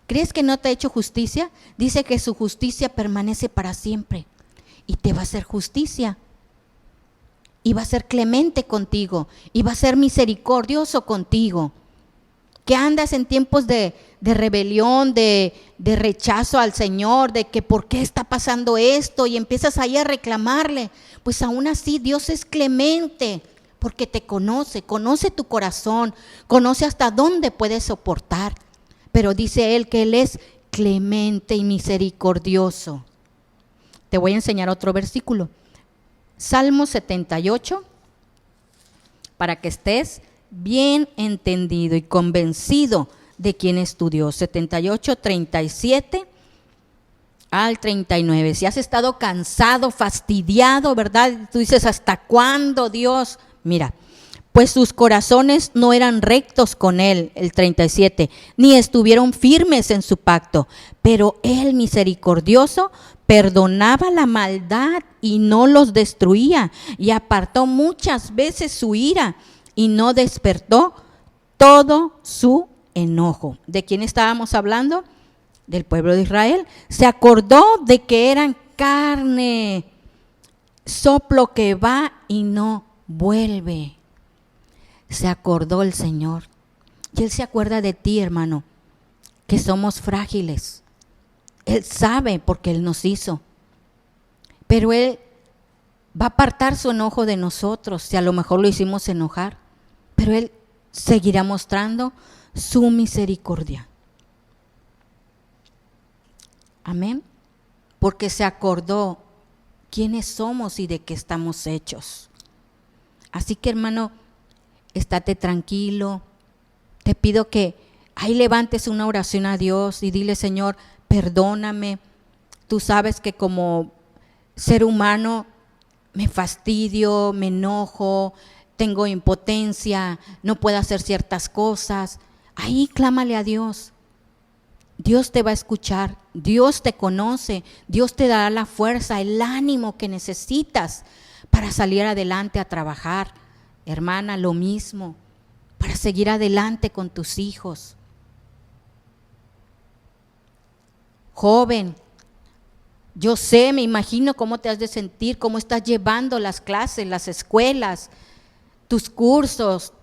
¿Crees que no te ha hecho justicia? Dice que su justicia permanece para siempre y te va a hacer justicia. Y va a ser clemente contigo, y va a ser misericordioso contigo. Que andas en tiempos de rebelión, de rechazo al Señor, de que por qué está pasando esto, y empiezas ahí a reclamarle. Pues aún así Dios es clemente, porque te conoce tu corazón, conoce hasta dónde puedes soportar. Pero dice Él que Él es clemente y misericordioso. Te voy a enseñar otro versículo. Salmo 78, para que estés bien entendido y convencido de quién es tu Dios. 78, 37 al 39. Si has estado cansado, fastidiado, ¿verdad? Tú dices: ¿hasta cuándo, Dios? Mira, pues sus corazones no eran rectos con Él, el 37, ni estuvieron firmes en su pacto, pero Él, misericordioso, perdonaba la maldad y no los destruía, y apartó muchas veces su ira y no despertó todo su enojo. ¿De quién estábamos hablando? Del pueblo de Israel. Se acordó de que eran carne, soplo que va y no vuelve. Se acordó el Señor. Y Él se acuerda de ti, hermano, que somos frágiles. Él sabe porque Él nos hizo. Pero Él va a apartar su enojo de nosotros, si a lo mejor lo hicimos enojar. Pero Él seguirá mostrando su misericordia. Amén. Porque se acordó quiénes somos y de qué estamos hechos. Así que, hermano, estate tranquilo. Te pido que ahí levantes una oración a Dios y dile: Señor, perdóname. Tú sabes que como ser humano me fastidio, me enojo, tengo impotencia, no puedo hacer ciertas cosas. Ahí clámale a Dios. Dios te va a escuchar, Dios te conoce, Dios te dará la fuerza, el ánimo que necesitas para salir adelante a trabajar. Hermana, lo mismo, para seguir adelante con tus hijos. Joven, yo sé, me imagino cómo te has de sentir, cómo estás llevando las clases, las escuelas, tus cursos,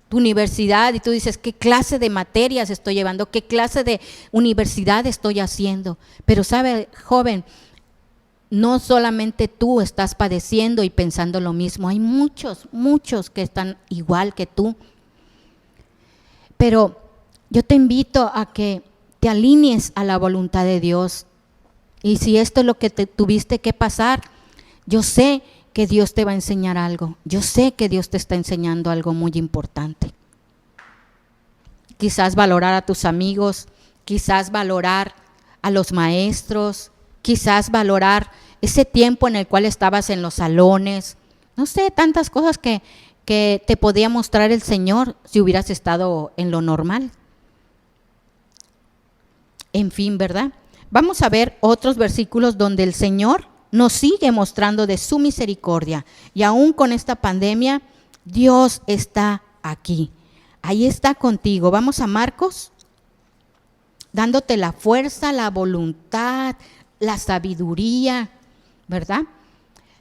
tu universidad, y tú dices: ¿qué clase de materias estoy llevando? ¿Qué clase de universidad estoy haciendo? Pero sabe, joven, no solamente tú estás padeciendo y pensando lo mismo, hay muchos que están igual que tú. Pero yo te invito a que te alinees a la voluntad de Dios. Y si esto es lo que te tuviste que pasar, yo sé que Dios te va a enseñar algo. Yo sé que Dios te está enseñando algo muy importante. Quizás valorar a tus amigos, quizás valorar a los maestros, quizás valorar ese tiempo en el cual estabas en los salones. No sé, tantas cosas que te podía mostrar el Señor si hubieras estado en lo normal. En fin, ¿verdad? Vamos a ver otros versículos donde el Señor nos sigue mostrando de su misericordia. Y aún con esta pandemia, Dios está aquí. Ahí está contigo. Vamos a Marcos, dándote la fuerza, la voluntad, la sabiduría ¿verdad?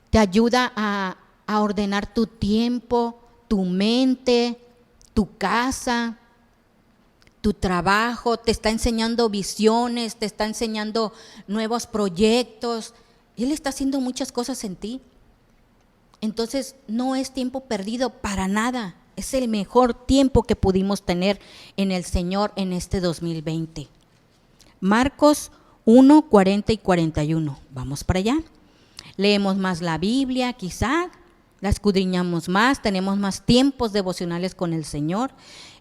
Te ayuda a ordenar tu tiempo, tu mente, tu casa, tu trabajo, te está enseñando visiones, te está enseñando nuevos proyectos. Él está haciendo muchas cosas en ti. Entonces, no es tiempo perdido para nada. Es el mejor tiempo que pudimos tener en el Señor en este 2020. Marcos 1, 40 y 41. Vamos para allá. Leemos más la Biblia, quizá, la escudriñamos más, tenemos más tiempos devocionales con el Señor.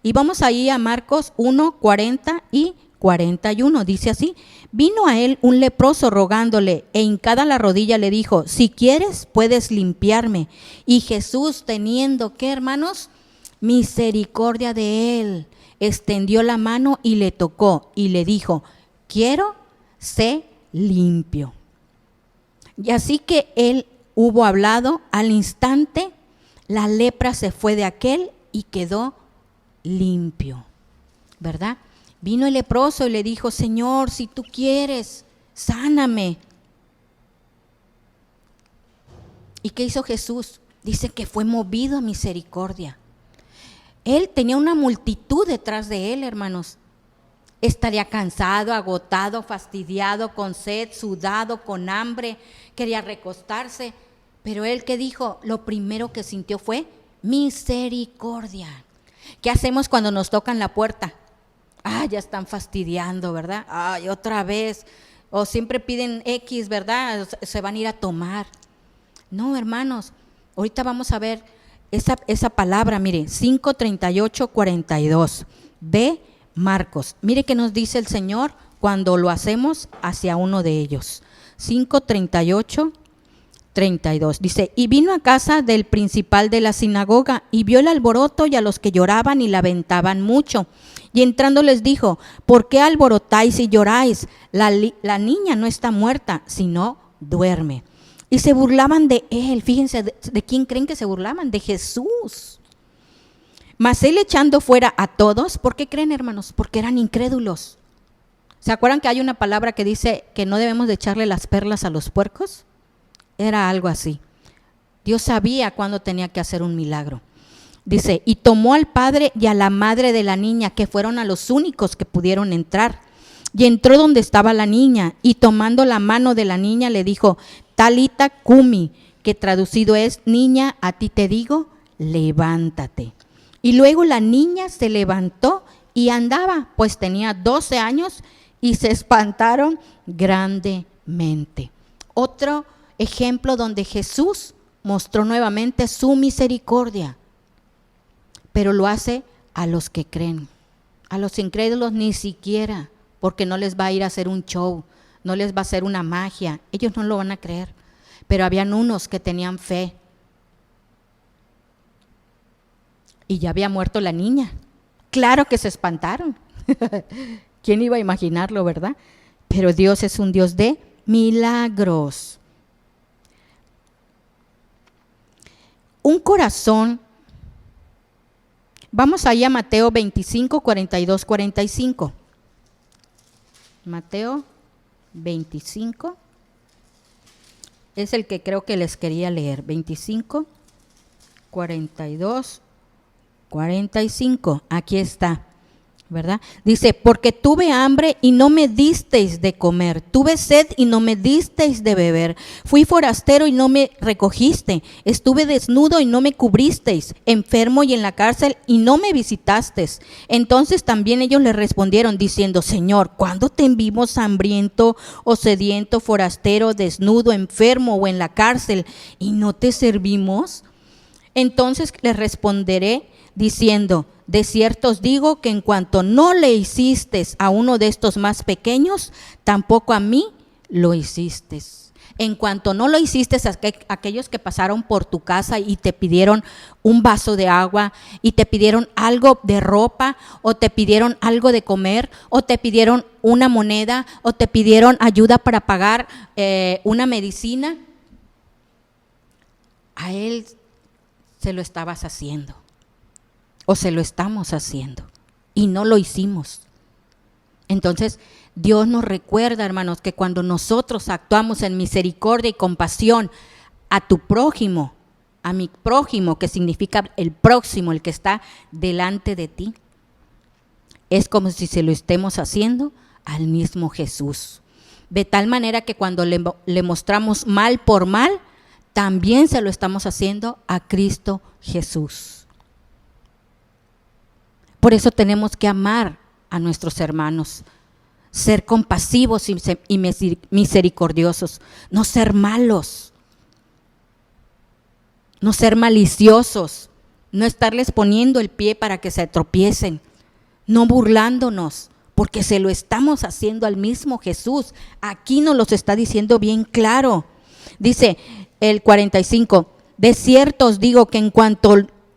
Y vamos ahí a Marcos 1, 40 y 41. Dice así: vino a él un leproso rogándole, e hincada la rodilla le dijo: si quieres, puedes limpiarme. Y Jesús, teniendo, ¿qué, hermanos? Misericordia de él, extendió la mano y le tocó, y le dijo: quiero, sé limpio. Y así que él hubo hablado, al instante la lepra se fue de aquel y quedó limpio, ¿verdad? Vino el leproso y le dijo: Señor, si tú quieres, sáname. ¿Y qué hizo Jesús? Dice que fue movido a misericordia. Él tenía una multitud detrás de él, hermanos. Estaría cansado, agotado, fastidiado, con sed, sudado, con hambre, quería recostarse. Pero él, ¿qué dijo? Lo primero que sintió fue misericordia. ¿Qué hacemos cuando nos tocan la puerta? Ya están fastidiando, ¿verdad? Otra vez. O siempre piden X, ¿verdad? Se van a ir a tomar. No, hermanos, ahorita vamos a ver esa palabra, mire, 5:38-42 de Marcos. Mire qué nos dice el Señor cuando lo hacemos hacia uno de ellos. 5:38-32. Dice: y vino a casa del principal de la sinagoga y vio el alboroto y a los que lloraban y lamentaban mucho. Y entrando les dijo: ¿por qué alborotáis y lloráis? La niña no está muerta, sino duerme. Y se burlaban de él. Fíjense, ¿de quién creen que se burlaban? De Jesús. Mas él, echando fuera a todos, ¿por qué creen, hermanos? Porque eran incrédulos. ¿Se acuerdan que hay una palabra que dice que no debemos de echarle las perlas a los puercos? Era algo así. Dios sabía cuándo tenía que hacer un milagro. Dice: y tomó al padre y a la madre de la niña, que fueron a los únicos que pudieron entrar. Y entró donde estaba la niña, y tomando la mano de la niña le dijo: Talita cumi, que traducido es: niña, a ti te digo, levántate. Y luego la niña se levantó y andaba, pues tenía 12 años, y se espantaron grandemente. Otro ejemplo donde Jesús mostró nuevamente su misericordia, pero lo hace a los que creen. A los incrédulos ni siquiera, porque no les va a ir a hacer un show, no les va a hacer una magia, ellos no lo van a creer. Pero habían unos que tenían fe. Y ya había muerto la niña. Claro que se espantaron. ¿Quién iba a imaginarlo, verdad? Pero Dios es un Dios de milagros. Un corazón. Vamos ahí a Mateo 25, 42, 45. Mateo 25. Es el que creo que les quería leer. 25, 42, 45. Aquí está, ¿verdad? Dice: porque tuve hambre y no me disteis de comer, tuve sed y no me disteis de beber, fui forastero y no me recogiste, estuve desnudo y no me cubristeis, enfermo y en la cárcel y no me visitasteis. Entonces también ellos le respondieron diciendo: Señor, ¿cuándo te vimos hambriento o sediento, forastero, desnudo, enfermo o en la cárcel y no te servimos? Entonces les responderé diciendo: de cierto os digo que en cuanto no le hiciste a uno de estos más pequeños, tampoco a mí lo hiciste. En cuanto no lo hiciste a aquellos que pasaron por tu casa y te pidieron un vaso de agua, y te pidieron algo de ropa, o te pidieron algo de comer, o te pidieron una moneda, o te pidieron ayuda para pagar una medicina, a él se lo estabas haciendo. O se lo estamos haciendo y no lo hicimos. Entonces Dios nos recuerda, hermanos, que cuando nosotros actuamos en misericordia y compasión a tu prójimo, a mi prójimo, que significa el próximo, el que está delante de ti, es como si se lo estemos haciendo al mismo Jesús. De tal manera que cuando le mostramos mal por mal, también se lo estamos haciendo a Cristo Jesús. Por eso tenemos que amar a nuestros hermanos, ser compasivos y misericordiosos, no ser malos, no ser maliciosos, no estarles poniendo el pie para que se tropiecen, no burlándonos, porque se lo estamos haciendo al mismo Jesús. Aquí nos los está diciendo bien claro. Dice el 45, de cierto os digo que en cuanto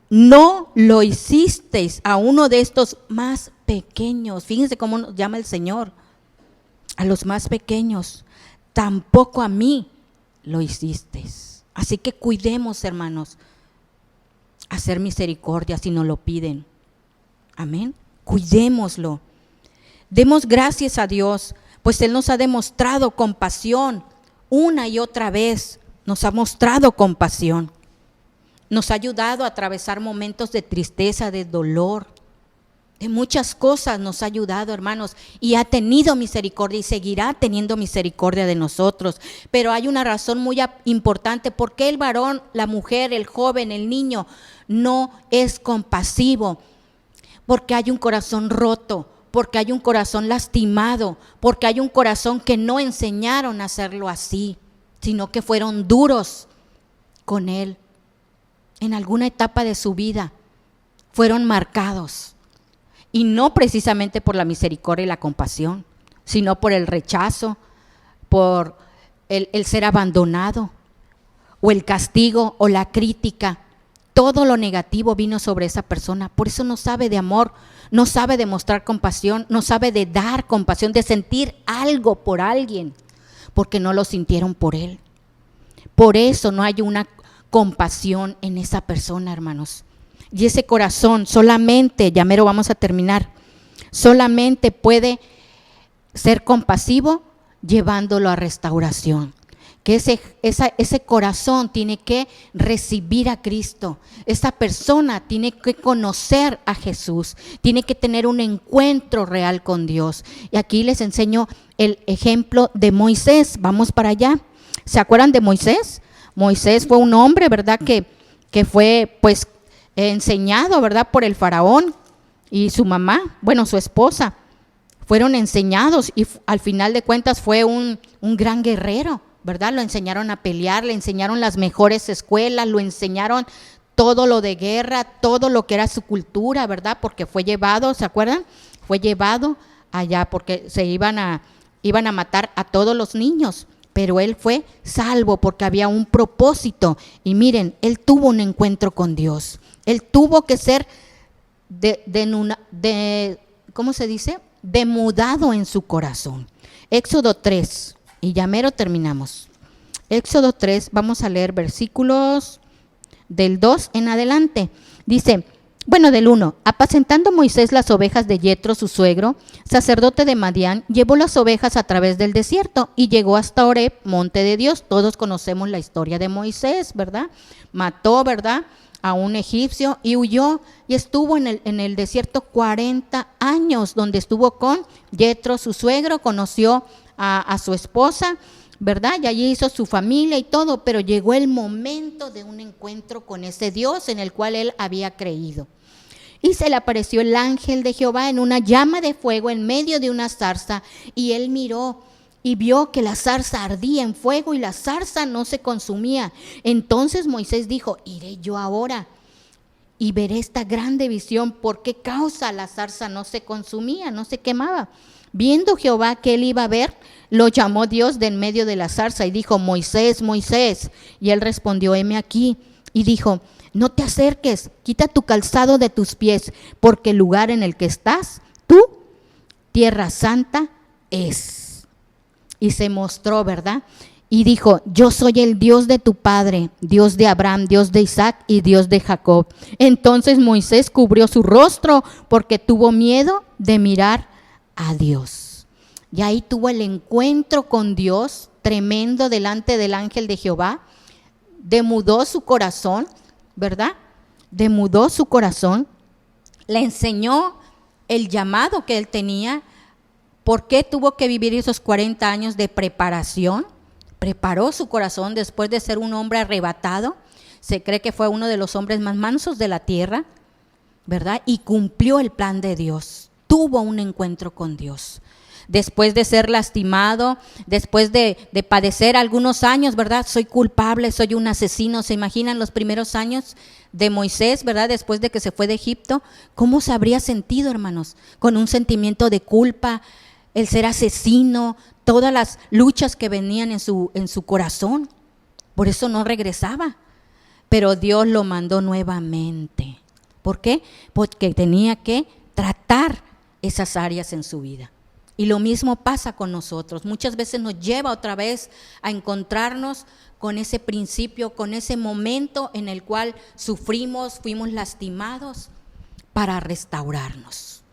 no lo hicisteis a uno de estos más pequeños, fíjense cómo nos llama el Señor, a los más pequeños, tampoco a mí lo hicisteis. Así que cuidemos, hermanos, hacer misericordia si nos lo piden. Amén. Cuidémoslo. Demos gracias a Dios, pues Él nos ha demostrado compasión una y otra vez. Nos ha mostrado compasión. Nos ha ayudado a atravesar momentos de tristeza, de dolor, de muchas cosas nos ha ayudado, hermanos, y ha tenido misericordia y seguirá teniendo misericordia de nosotros. Pero hay una razón muy importante: ¿por qué el varón, la mujer, el joven, el niño no es compasivo? Porque hay un corazón roto, porque hay un corazón lastimado, porque hay un corazón que no enseñaron a hacerlo así, sino que fueron duros con él. En alguna etapa de su vida fueron marcados. Y no precisamente por la misericordia y la compasión, sino por el rechazo, por el ser abandonado, o el castigo, o la crítica. Todo lo negativo vino sobre esa persona. Por eso no sabe de amor, no sabe de mostrar compasión, no sabe de dar compasión, de sentir algo por alguien, porque no lo sintieron por él. Por eso no hay una compasión en esa persona, hermanos. Y ese corazón solamente, ya mero vamos a terminar, solamente puede ser compasivo llevándolo a restauración. Que ese corazón tiene que recibir a Cristo. Esa persona tiene que conocer a Jesús, tiene que tener un encuentro real con Dios. Y aquí les enseño el ejemplo de Moisés. Vamos para allá. ¿Se acuerdan de Moisés? Moisés fue un hombre, ¿verdad? Que fue pues enseñado, ¿verdad? Por el faraón y su mamá, bueno, su esposa. Fueron enseñados y al final de cuentas fue un gran guerrero, ¿verdad? Lo enseñaron a pelear, le enseñaron las mejores escuelas, lo enseñaron todo lo de guerra, todo lo que era su cultura, ¿verdad? Porque fue llevado, ¿se acuerdan? Fue llevado allá porque se iban a matar a todos los niños. Pero él fue salvo porque había un propósito. Y miren, él tuvo un encuentro con Dios. Él tuvo que ser ¿cómo se dice? Demudado en su corazón. Éxodo 3, y ya mero terminamos. Éxodo 3, vamos a leer versículos del 2 en adelante. Dice, bueno, del 1, apacentando Moisés las ovejas de Yetro, su suegro, sacerdote de Madián, llevó las ovejas a través del desierto y llegó hasta Horeb, monte de Dios. Todos conocemos la historia de Moisés, ¿verdad? Mató, ¿verdad?, a un egipcio y huyó y estuvo en el desierto 40 años, donde estuvo con Yetro, su suegro, conoció a su esposa, ¿verdad? Y allí hizo su familia y todo, pero llegó el momento de un encuentro con ese Dios en el cual él había creído. Y se le apareció el ángel de Jehová en una llama de fuego en medio de una zarza, y él miró y vio que la zarza ardía en fuego y la zarza no se consumía. Entonces Moisés dijo, iré yo ahora y veré esta grande visión, ¿por qué causa la zarza no se consumía, no se quemaba? Viendo Jehová que él iba a ver, lo llamó Dios de en medio de la zarza y dijo, Moisés, Moisés. Y él respondió, heme aquí. Y dijo, no te acerques, quita tu calzado de tus pies, porque el lugar en el que estás, tú, tierra santa es. Y se mostró, ¿verdad? Y dijo, yo soy el Dios de tu padre, Dios de Abraham, Dios de Isaac y Dios de Jacob. Entonces Moisés cubrió su rostro porque tuvo miedo de mirar a Dios. Y ahí tuvo el encuentro con Dios tremendo delante del ángel de Jehová. Demudó su corazón, ¿verdad? Demudó su corazón. Le enseñó el llamado que él tenía. ¿Por qué tuvo que vivir esos 40 años de preparación? Preparó su corazón después de ser un hombre arrebatado. Se cree que fue uno de los hombres más mansos de la tierra, ¿verdad? Y cumplió el plan de Dios. Tuvo un encuentro con Dios. Después de ser lastimado, después de padecer algunos años, ¿verdad? Soy culpable, soy un asesino. ¿Se imaginan los primeros años de Moisés, ¿verdad? Después de que se fue de Egipto, ¿cómo se habría sentido, hermanos? Con un sentimiento de culpa, el ser asesino, todas las luchas que venían en su corazón. Por eso no regresaba. Pero Dios lo mandó nuevamente. ¿Por qué? Porque tenía que tratar esas áreas en su vida. Y lo mismo pasa con nosotros. Muchas veces nos lleva otra vez a encontrarnos con ese principio, con ese momento en el cual sufrimos, fuimos lastimados, para restaurarnos.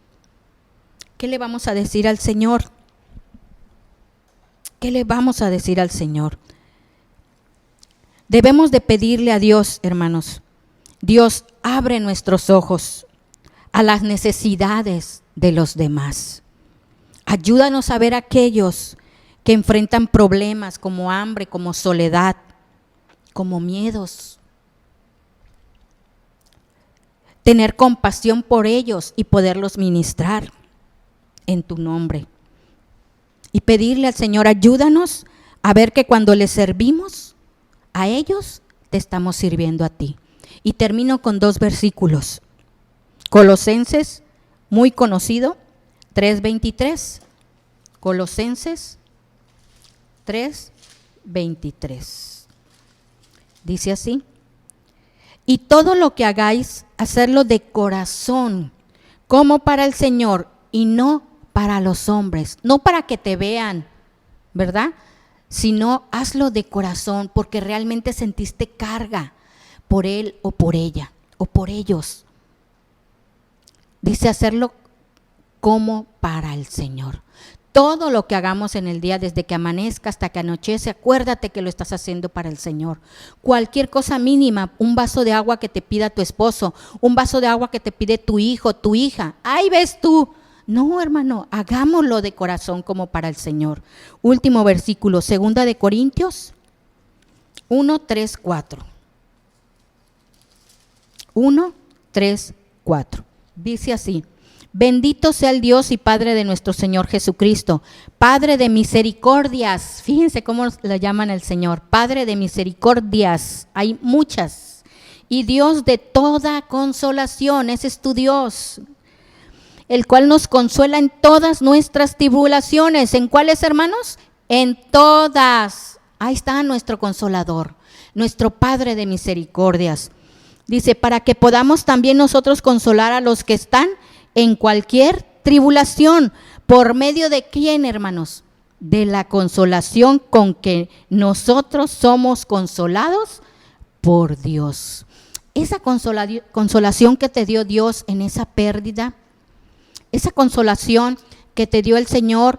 ¿Qué le vamos a decir al Señor? ¿Qué le vamos a decir al Señor? Debemos de pedirle a Dios, hermanos. Dios, abre nuestros ojos a las necesidades de los demás. Ayúdanos a ver a aquellos que enfrentan problemas como hambre, como soledad, como miedos. Tener compasión por ellos y poderlos ministrar en tu nombre. Y pedirle al Señor, ayúdanos a ver que cuando les servimos a ellos, te estamos sirviendo a ti. Y termino con 2 versículos. Colosenses, muy conocido, 3:23. Colosenses 3:23. Dice así: y todo lo que hagáis, hacerlo de corazón, como para el Señor y no para los hombres, no para que te vean, ¿verdad? Sino hazlo de corazón, porque realmente sentiste carga por él o por ella o por ellos. Dice hacerlo como para el Señor. Todo lo que hagamos en el día, desde que amanezca hasta que anochece, acuérdate que lo estás haciendo para el Señor. Cualquier cosa mínima, un vaso de agua que te pida tu esposo, un vaso de agua que te pide tu hijo, tu hija, ahí ves tú. No, hermano, hagámoslo de corazón como para el Señor. Último versículo, 2 de Corintios 1:3-4. 1:3-4. Dice así: bendito sea el Dios y Padre de nuestro Señor Jesucristo, Padre de misericordias. Fíjense cómo le llaman al Señor, Padre de misericordias. Hay muchas. Y Dios de toda consolación, ese es tu Dios, el cual nos consuela en todas nuestras tribulaciones. ¿En cuáles, hermanos? En todas. Ahí está nuestro consolador, nuestro Padre de misericordias. Dice, para que podamos también nosotros consolar a los que están en cualquier tribulación. ¿Por medio de quién, hermanos? De la consolación con que nosotros somos consolados por Dios. Esa consolación que te dio Dios en esa pérdida, esa consolación que te dio el Señor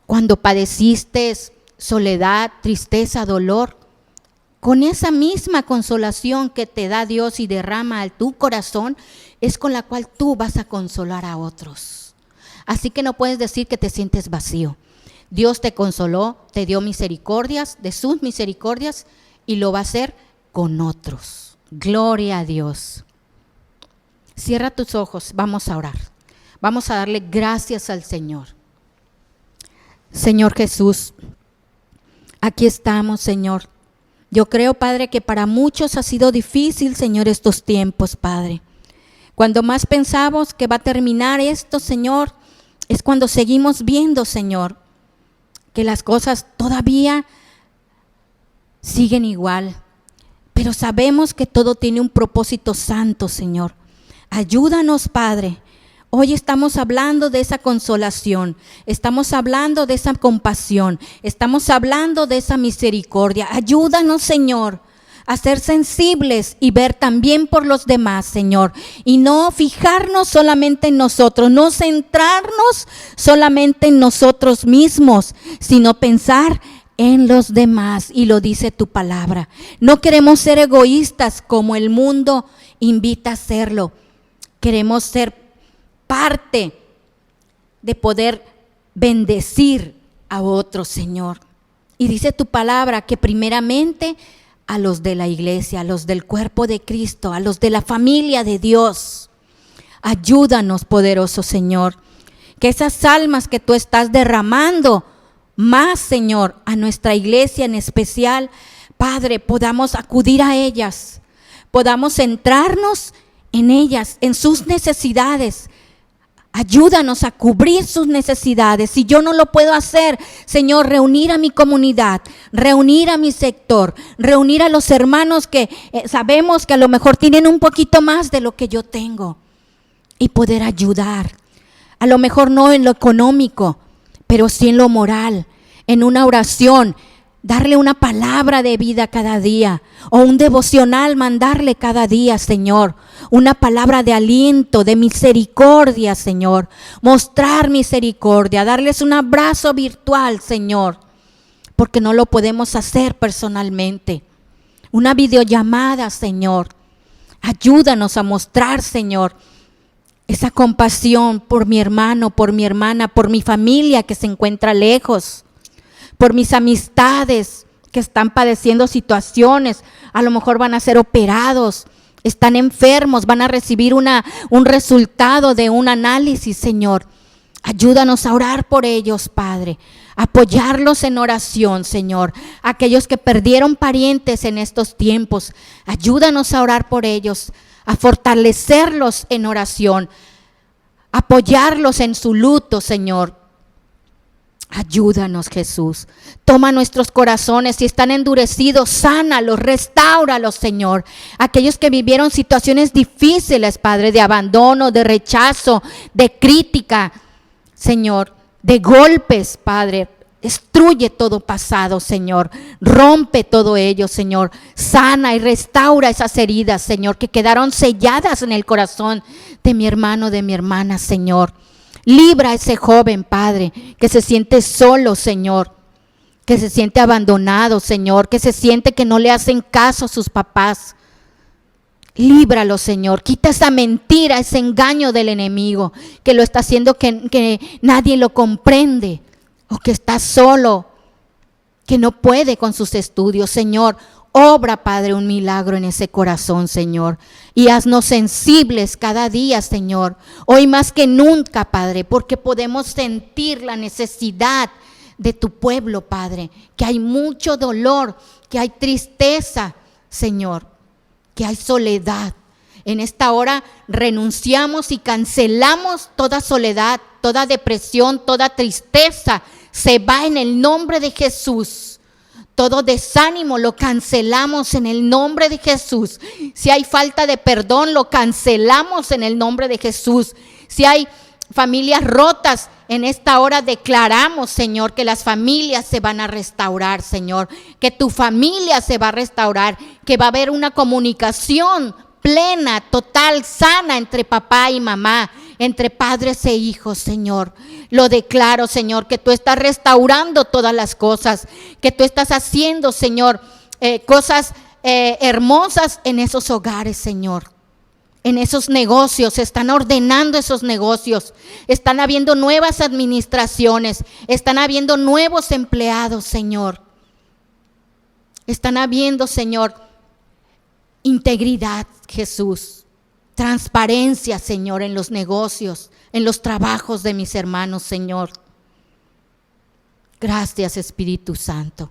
cuando padeciste soledad, tristeza, dolor, con esa misma consolación que te da Dios y derrama a tu corazón, es con la cual tú vas a consolar a otros. Así que no puedes decir que te sientes vacío. Dios te consoló, te dio misericordias, de sus misericordias, y lo va a hacer con otros. Gloria a Dios. Cierra tus ojos, vamos a orar. Vamos a darle gracias al Señor. Señor Jesús, aquí estamos, Señor. Yo creo, Padre, que para muchos ha sido difícil, Señor, estos tiempos, Padre. Cuando más pensamos que va a terminar esto, Señor, es cuando seguimos viendo, Señor, que las cosas todavía siguen igual. Pero sabemos que todo tiene un propósito santo, Señor. Ayúdanos, Padre. Hoy estamos hablando de esa consolación, estamos hablando de esa compasión, estamos hablando de esa misericordia. Ayúdanos, Señor, a ser sensibles y ver también por los demás, Señor, y no fijarnos solamente en nosotros, no centrarnos solamente en nosotros mismos, sino pensar en los demás, y lo dice tu palabra. No queremos ser egoístas como el mundo invita a hacerlo. Queremos ser parte de poder bendecir a otros, Señor. Y dice tu palabra que primeramente a los de la iglesia, a los del cuerpo de Cristo, a los de la familia de Dios. Ayúdanos, poderoso Señor, que esas almas que tú estás derramando más, Señor, a nuestra iglesia en especial, Padre, podamos acudir a ellas, podamos centrarnos en ellas, en sus necesidades. Ayúdanos a cubrir sus necesidades. Si yo no lo puedo hacer, Señor, reunir a mi comunidad, reunir a mi sector, reunir a los hermanos que sabemos que a lo mejor tienen un poquito más de lo que yo tengo, y poder ayudar. A lo mejor no en lo económico, pero sí en lo moral, en una oración, darle una palabra de vida cada día, o un devocional mandarle cada día, Señor, una palabra de aliento, de misericordia, Señor, mostrar misericordia, darles un abrazo virtual, Señor, porque no lo podemos hacer personalmente. Una videollamada, Señor, ayúdanos a mostrar, Señor, esa compasión por mi hermano, por mi hermana, por mi familia que se encuentra lejos, por mis amistades que están padeciendo situaciones, a lo mejor van a ser operados, están enfermos, van a recibir un resultado de un análisis, Señor. Ayúdanos a orar por ellos, Padre, apoyarlos en oración, Señor. Aquellos que perdieron parientes en estos tiempos, ayúdanos a orar por ellos, a fortalecerlos en oración, apoyarlos en su luto, Señor. Ayúdanos, Jesús. Toma nuestros corazones, si están endurecidos, sánalos, restáuralos, Señor. Aquellos que vivieron situaciones difíciles, Padre, de abandono, de rechazo, de crítica, Señor, de golpes, Padre. Destruye todo pasado, Señor. Rompe todo ello, Señor. Sana y restaura esas heridas, Señor, que quedaron selladas en el corazón de mi hermano, de mi hermana, Señor. Libra a ese joven, Padre, que se siente solo, Señor, que se siente abandonado, Señor, que se siente que no le hacen caso a sus papás. Líbralo, Señor. Quita esa mentira, ese engaño del enemigo, que lo está haciendo que nadie lo comprende, o que está solo, que no puede con sus estudios. Señor, obra, Padre, un milagro en ese corazón, Señor, y haznos sensibles cada día, Señor, hoy más que nunca, Padre, porque podemos sentir la necesidad de tu pueblo, Padre, que hay mucho dolor, que hay tristeza, Señor, que hay soledad. En esta hora renunciamos y cancelamos toda soledad, toda depresión, toda tristeza, se va en el nombre de Jesús. Todo desánimo lo cancelamos en el nombre de Jesús. Si hay falta de perdón, lo cancelamos en el nombre de Jesús. Si hay familias rotas, en esta hora declaramos, Señor, que las familias se van a restaurar, Señor. Que tu familia se va a restaurar, que va a haber una comunicación plena, total, sana entre papá y mamá, entre padres e hijos, Señor. Lo declaro, Señor, que tú estás restaurando todas las cosas, que tú estás haciendo, Señor, cosas hermosas en esos hogares, Señor. En esos negocios, se están ordenando esos negocios, están habiendo nuevas administraciones, están habiendo nuevos empleados, Señor. Están habiendo, Señor, integridad, Jesús, transparencia, Señor, en los negocios, en los trabajos de mis hermanos, Señor. Gracias, Espíritu Santo.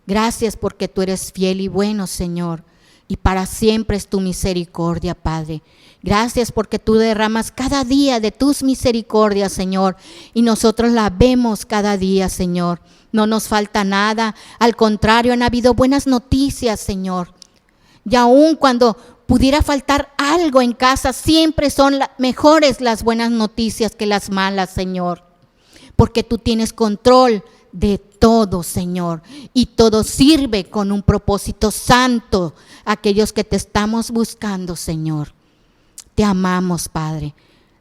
Gracias porque tú eres fiel y bueno, Señor, y para siempre es tu misericordia, Padre. Gracias porque tú derramas cada día de tus misericordias, Señor, y nosotros la vemos cada día, Señor. No nos falta nada, al contrario, han habido buenas noticias, Señor. Y aun cuando pudiera faltar algo en casa, siempre son mejores las buenas noticias que las malas, Señor. Porque tú tienes control de todo, Señor, y todo sirve con un propósito santo. Aquellos que te estamos buscando, Señor. Te amamos, Padre.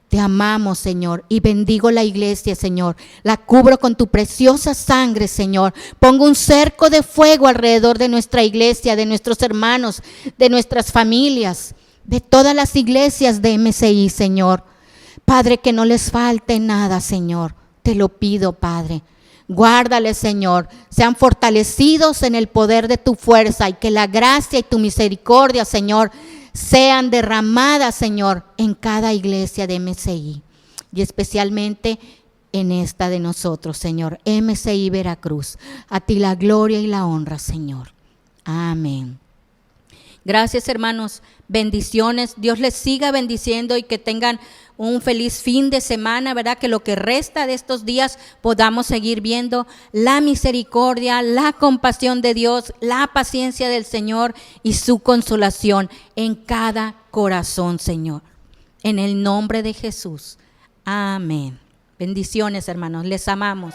Te amamos, Señor, y bendigo la iglesia, Señor. La cubro con tu preciosa sangre, Señor. Pongo un cerco de fuego alrededor de nuestra iglesia, de nuestros hermanos, de nuestras familias, de todas las iglesias de MCI, Señor. Padre, que no les falte nada, Señor. Te lo pido, Padre. Guárdales, Señor. Sean fortalecidos en el poder de tu fuerza y que la gracia y tu misericordia, Señor, sean derramadas, Señor, en cada iglesia de MCI y especialmente en esta de nosotros, Señor, MCI Veracruz. A ti la gloria y la honra, Señor. Amén. Gracias, hermanos. Bendiciones. Dios les siga bendiciendo y que tengan un feliz fin de semana, ¿verdad? Que lo que resta de estos días podamos seguir viendo la misericordia, la compasión de Dios, la paciencia del Señor y su consolación en cada corazón, Señor. En el nombre de Jesús. Amén. Bendiciones, hermanos. Les amamos.